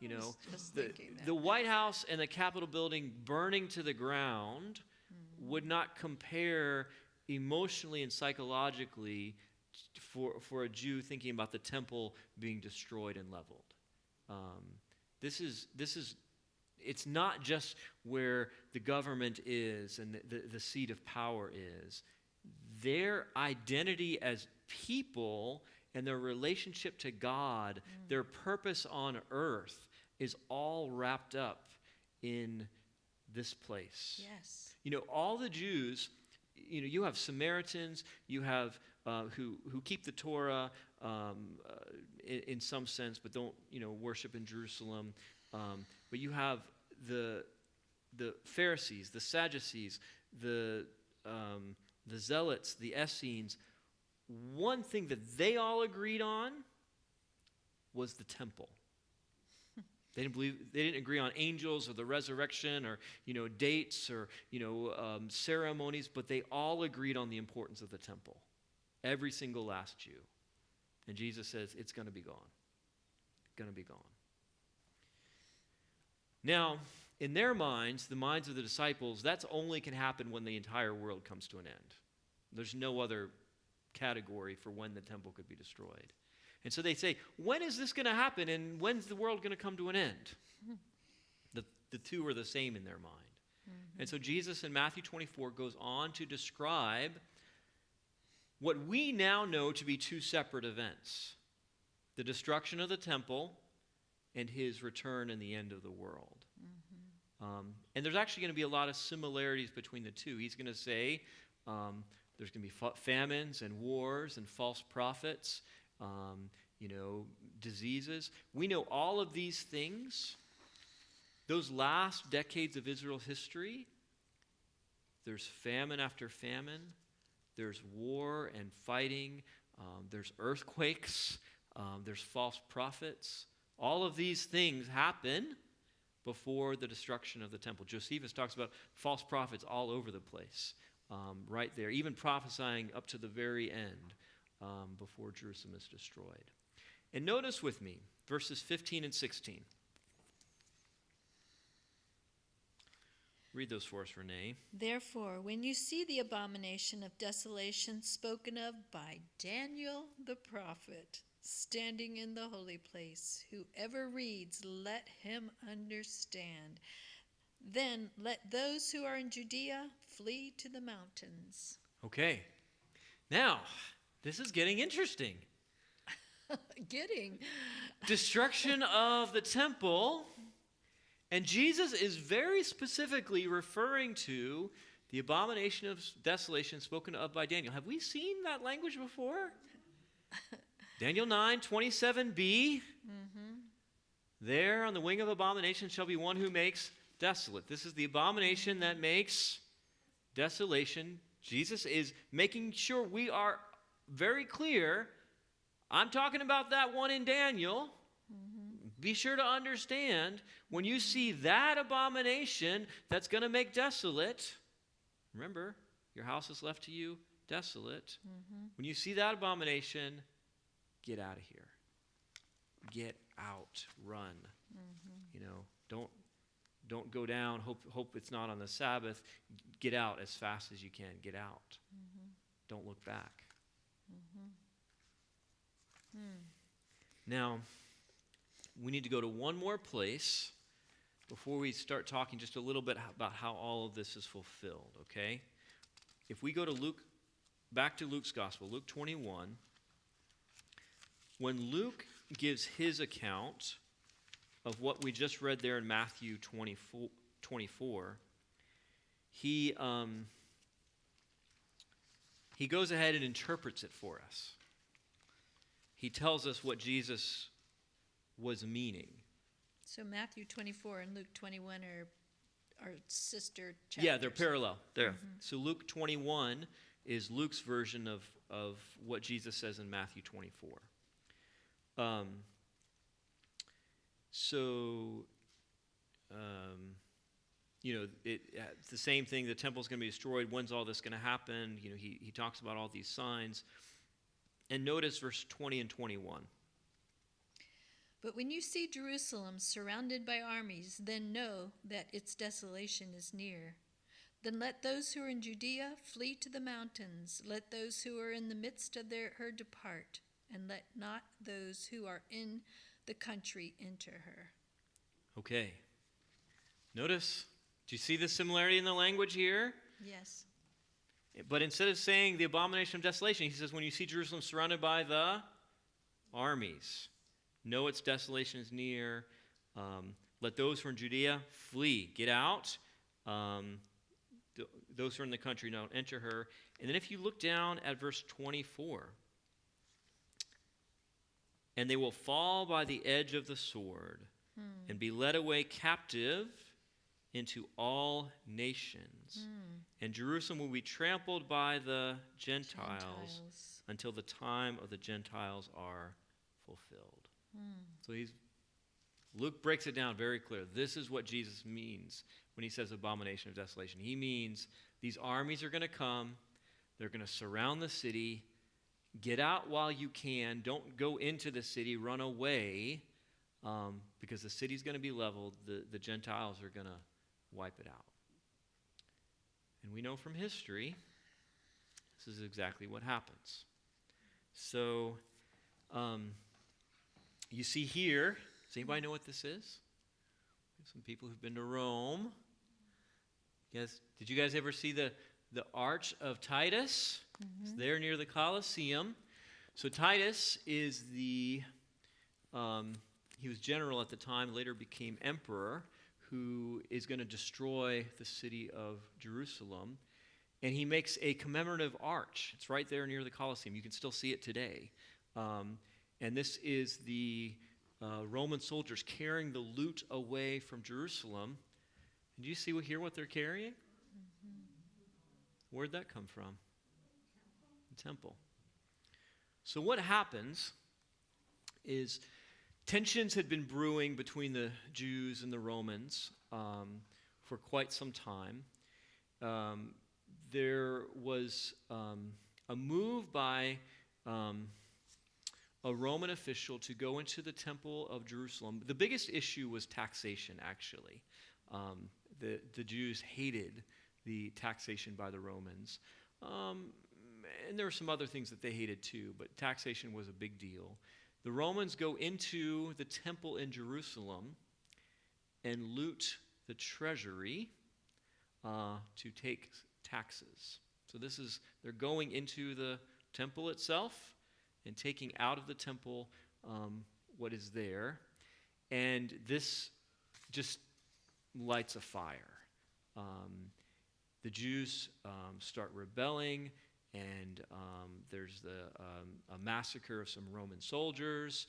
I was just the thinking that. the White House and the Capitol building burning to the ground would not compare emotionally and psychologically for a Jew thinking about the temple being destroyed and leveled. This is it's not just where the government is and the seat of power is. Their identity as people and their relationship to God, their purpose on earth is all wrapped up in this place. Yes. All the Jews, you have Samaritans, you have who keep the Torah in some sense, but don't, worship in Jerusalem. But you have the Pharisees, the Sadducees, the Zealots, the Essenes. One thing that they all agreed on was the temple. They didn't agree on angels or the resurrection or dates or ceremonies, but they all agreed on the importance of the temple. Every single last Jew. And Jesus says it's going to be gone. Going to be gone. Now, in their minds, the minds of the disciples, that's only can happen when the entire world comes to an end. There's no other category for when the temple could be destroyed. And so they say, when is this going to happen and when's the world going to come to an end? The two are the same in their mind. And so Jesus in Matthew 24 goes on to describe what we now know to be two separate events. The destruction of the temple and his return in the end of the world. And there's actually going to be a lot of similarities between the two. He's going to say there's going to be famines and wars and false prophets, diseases. We know all of these things. Those last decades of Israel's history, there's famine after famine. There's war and fighting. There's earthquakes. There's false prophets. All of these things happen before the destruction of the temple. Josephus talks about false prophets all over the place, right there, even prophesying up to the very end before Jerusalem is destroyed. And notice with me verses 15 and 16. Read those for us, Renee. Therefore, when you see the abomination of desolation spoken of by Daniel the prophet, standing in the holy place, whoever reads, let him understand. Then let those who are in Judea flee to the mountains. Okay. Now, this is getting interesting. Destruction of the temple. And Jesus is very specifically referring to the abomination of desolation spoken of by Daniel. Have we seen that language before? Daniel 9:27b. There on the wing of abomination shall be one who makes desolate. This is the abomination that makes desolation. Jesus is making sure we are very clear. I'm talking about that one in Daniel. Be sure to understand, when you see that abomination that's going to make desolate, remember, your house is left to you desolate. When you see that abomination, get out of here. Get out. Run. Don't go down. Hope it's not on the Sabbath. Get out as fast as you can. Get out. Don't look back. Now, we need to go to one more place before we start talking just a little bit about how all of this is fulfilled, okay? If we go to back to Luke's gospel, Luke 21, when Luke gives his account of what we just read there in Matthew 24, he goes ahead and interprets it for us. He tells us what Jesus was meaning. So Matthew 24 and Luke 21 are sister chapters. Yeah, they're parallel. There. So Luke 21 is Luke's version of what Jesus says in Matthew 24. It's the same thing. The temple's going to be destroyed. When's all this going to happen? He talks about all these signs. And notice verse 20 and 21. But when you see Jerusalem surrounded by armies, then know that its desolation is near. Then let those who are in Judea flee to the mountains. Let those who are in the midst of her depart, and let not those who are in the country enter her. Okay. Notice, do you see the similarity in the language here? Yes. But instead of saying the abomination of desolation, he says, when you see Jerusalem surrounded by the armies, know its desolation is near. Let those who are in Judea flee, get out. Those who are in the country don't enter her. And then if you look down at verse 24, and they will fall by the edge of the sword and be led away captive into all nations. And Jerusalem will be trampled by the Gentiles until the time of the Gentiles are fulfilled. So Luke breaks it down very clear. This is what Jesus means when he says abomination of desolation. He means these armies are going to come. They're going to surround the city. Get out while you can. Don't go into the city. Run away because the city's going to be leveled. The Gentiles are going to wipe it out. And we know from history, this is exactly what happens. So, you see here, does anybody know what this is? We have some people who've been to Rome. Yes, did you guys ever see the Arch of Titus? It's there near the Colosseum. So Titus is he was general at the time, later became emperor, who is going to destroy the city of Jerusalem. And he makes a commemorative arch. It's right there near the Colosseum. You can still see it today. And this is the Roman soldiers carrying the loot away from Jerusalem. And do you see here what they're carrying? Where'd that come from? The temple. So what happens is tensions had been brewing between the Jews and the Romans for quite some time. There was a move by a Roman official to go into the temple of Jerusalem. The biggest issue was taxation, actually. The Jews hated the taxation by the Romans. And there were some other things that they hated too, but taxation was a big deal. The Romans go into the temple in Jerusalem and loot the treasury to take taxes. So they're going into the temple itself and taking out of the temple what is there. And this just lights a fire. The Jews start rebelling, and there's a massacre of some Roman soldiers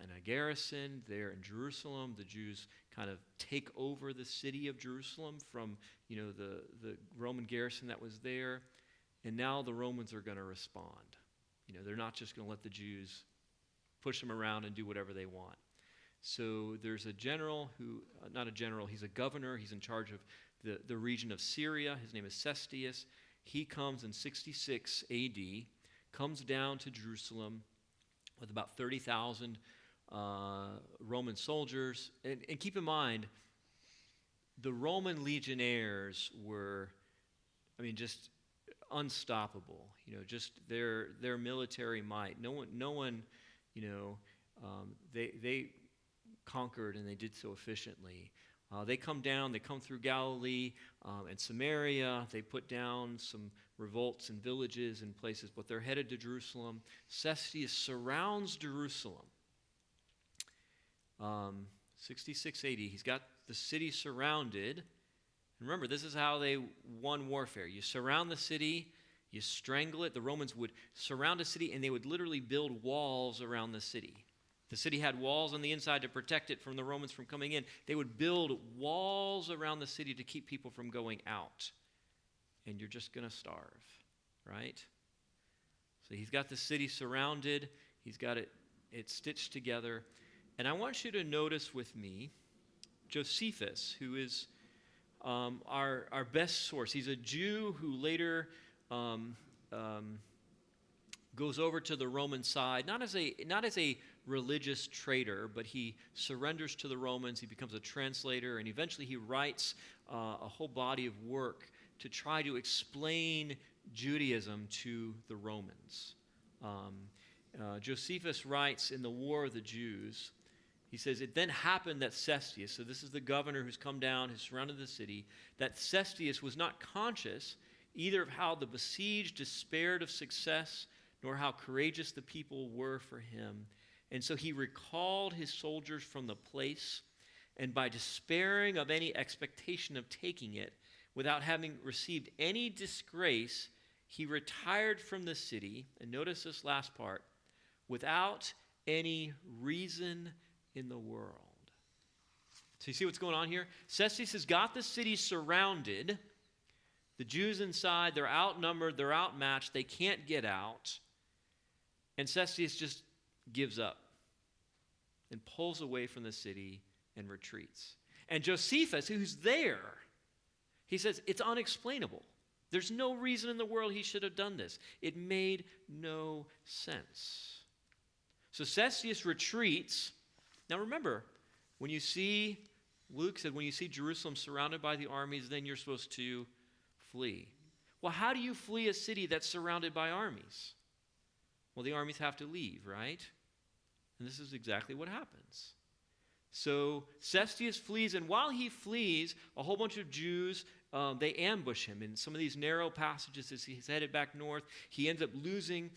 and a garrison there in Jerusalem. The Jews kind of take over the city of Jerusalem from the Roman garrison that was there, and now the Romans are going to respond. They're not just going to let the Jews push them around and do whatever they want. So there's a general not a general, he's a governor. He's in charge of the region of Syria. His name is Cestius. He comes in 66 AD, comes down to Jerusalem with about 30,000 Roman soldiers. And keep in mind, the Roman legionnaires were, just unstoppable. Just their military might. No one, they conquered, and they did so efficiently. They come down, they come through Galilee and Samaria. They put down some revolts in villages and places, but they're headed to Jerusalem. Cestius surrounds Jerusalem. 66 AD, he's got the city surrounded. And remember, this is how they won warfare. You surround the city, you strangle it. The Romans would surround a city, and they would literally build walls around the city. The city had walls on the inside to protect it from the Romans from coming in. They would build walls around the city to keep people from going out. And you're just going to starve. right? So he's got the city surrounded. He's got it stitched together. And I want you to notice with me Josephus, who is our best source. He's a Jew who later goes over to the Roman side, not as a religious traitor, but he surrenders to the Romans. He becomes a translator, and eventually he writes a whole body of work to try to explain Judaism to the Romans. Josephus writes in the War of the Jews, he says, it then happened that Cestius, so this is the governor who's come down, who's surrounded the city, that Cestius was not conscious either of how the besieged despaired of success, nor how courageous the people were for him. And so he recalled his soldiers from the place, and by despairing of any expectation of taking it, without having received any disgrace, he retired from the city, and notice this last part, without any reason in the world. So you see what's going on here? Cestius has got the city surrounded. The Jews inside, they're outnumbered, they're outmatched, they can't get out. And Cestius just gives up and pulls away from the city and retreats. And Josephus, who's there, he says, it's unexplainable. There's no reason in the world he should have done this. It made no sense. So Cestius retreats. Now remember, when you see, Luke said, when you see Jerusalem surrounded by the armies, then you're supposed to flee. Well, how do you flee a city that's surrounded by armies? Well, the armies have to leave, right? And this is exactly what happens. So Cestius flees, and while he flees, a whole bunch of Jews, they ambush him. In some of these narrow passages as he's headed back north, he ends up losing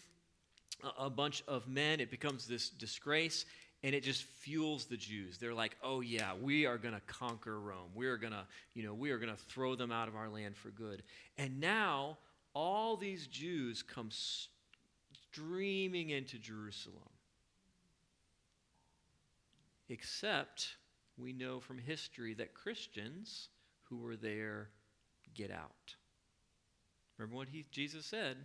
a bunch of men. It becomes this disgrace, and it just fuels the Jews. They're like, oh yeah, we are going to conquer Rome. We are going to throw them out of our land for good. And now all these Jews come streaming into Jerusalem. Except we know from history that Christians who were there get out. Remember what Jesus said?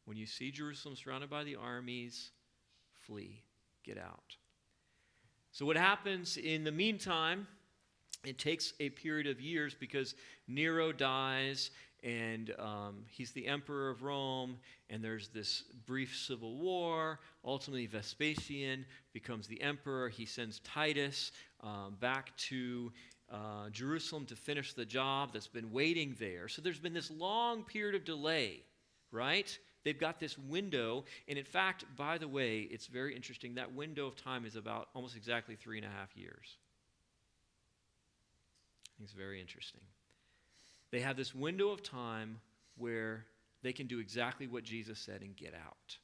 When you see Jerusalem surrounded by the armies, flee, get out. So what happens in the meantime, it takes a period of years because Nero dies, and he's the emperor of Rome, and there's this brief civil war. Ultimately, Vespasian becomes the emperor. He sends Titus back to Jerusalem to finish the job that's been waiting there. So there's been this long period of delay, right? They've got this window, and in fact, by the way, it's very interesting. That window of time is about almost exactly 3.5 years. It's very interesting. They have this window of time where they can do exactly what Jesus said and get out.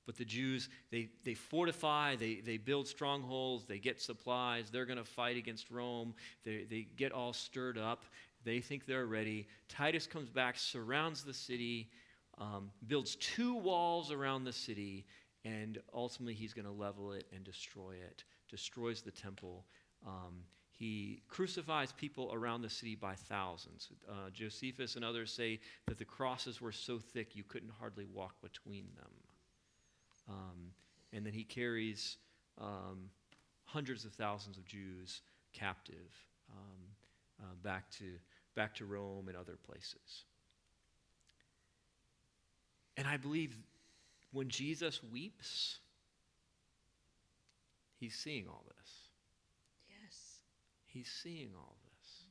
But the Jews, they fortify, they build strongholds, they get supplies, they're going to fight against Rome, they get all stirred up, they think they're ready. Titus comes back, surrounds the city, builds 2 walls around the city, and ultimately he's going to level it and destroy it, destroys the temple. He crucifies people around the city by thousands. Josephus and others say that the crosses were so thick you couldn't hardly walk between them. And then he carries hundreds of thousands of Jews captive back to Rome and other places. And I believe when Jesus weeps, he's seeing all this. Yes. He's seeing all this.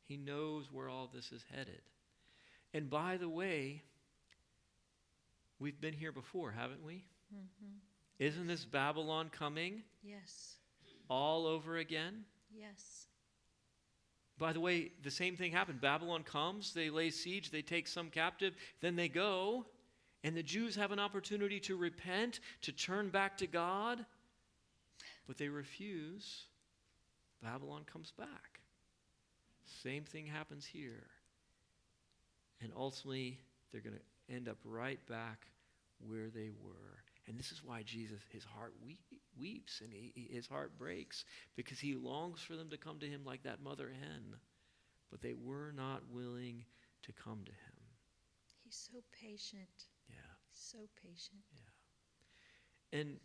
He knows where all this is headed. And by the way, we've been here before, haven't we? Mm-hmm. Isn't this Babylon coming Yes. all over again? Yes. By the way, the same thing happened. Babylon comes, they lay siege, they take some captive, then they go, and the Jews have an opportunity to repent, to turn back to God, but they refuse. Babylon comes back. Same thing happens here. And ultimately, they're going to end up right back where they were. And this is why Jesus, his heart weeps and his heart breaks, because he longs for them to come to him like that mother hen. But they were not willing to come to him. He He's so patient. Yeah. So patient. And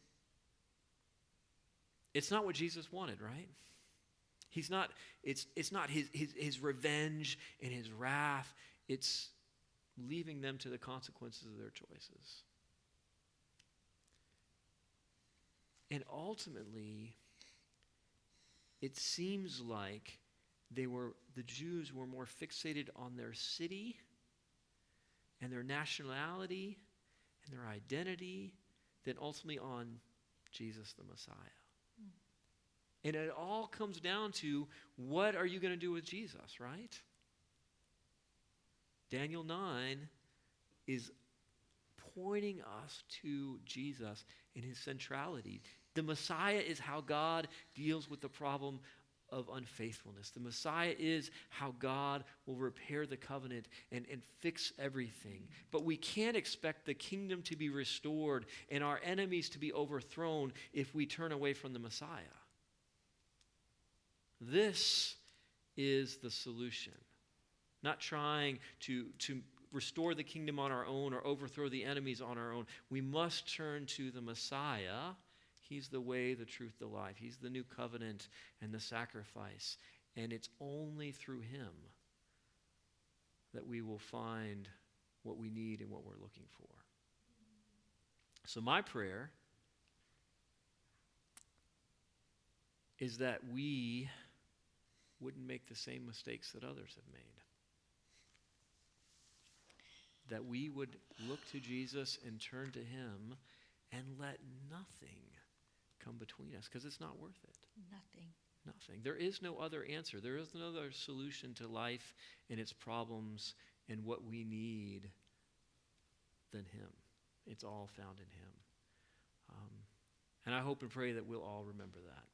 it's not what Jesus wanted, right? He's not, it's not his revenge and his wrath. It's leaving them to the consequences of their choices. And ultimately, it seems like the Jews were more fixated on their city and their nationality and their identity than ultimately on Jesus the Messiah. And it all comes down to, what are you going to do with Jesus, right? Daniel 9 is pointing us to Jesus in his centrality. The Messiah is how God deals with the problem of unfaithfulness. The Messiah is how God will repair the covenant and fix everything. But we can't expect the kingdom to be restored and our enemies to be overthrown if we turn away from the Messiah. This is the solution. Not trying to restore the kingdom on our own or overthrow the enemies on our own. We must turn to the Messiah. He's the way, the truth, the life. He's the new covenant and the sacrifice. And it's only through him that we will find what we need and what we're looking for. So my prayer is that we wouldn't make the same mistakes that others have made. That we would look to Jesus and turn to him and let nothing come between us, because it's not worth it. Nothing. There is no other answer. There is no other solution to life and its problems and what we need than him. It's all found in him. And I hope and pray that we'll all remember that.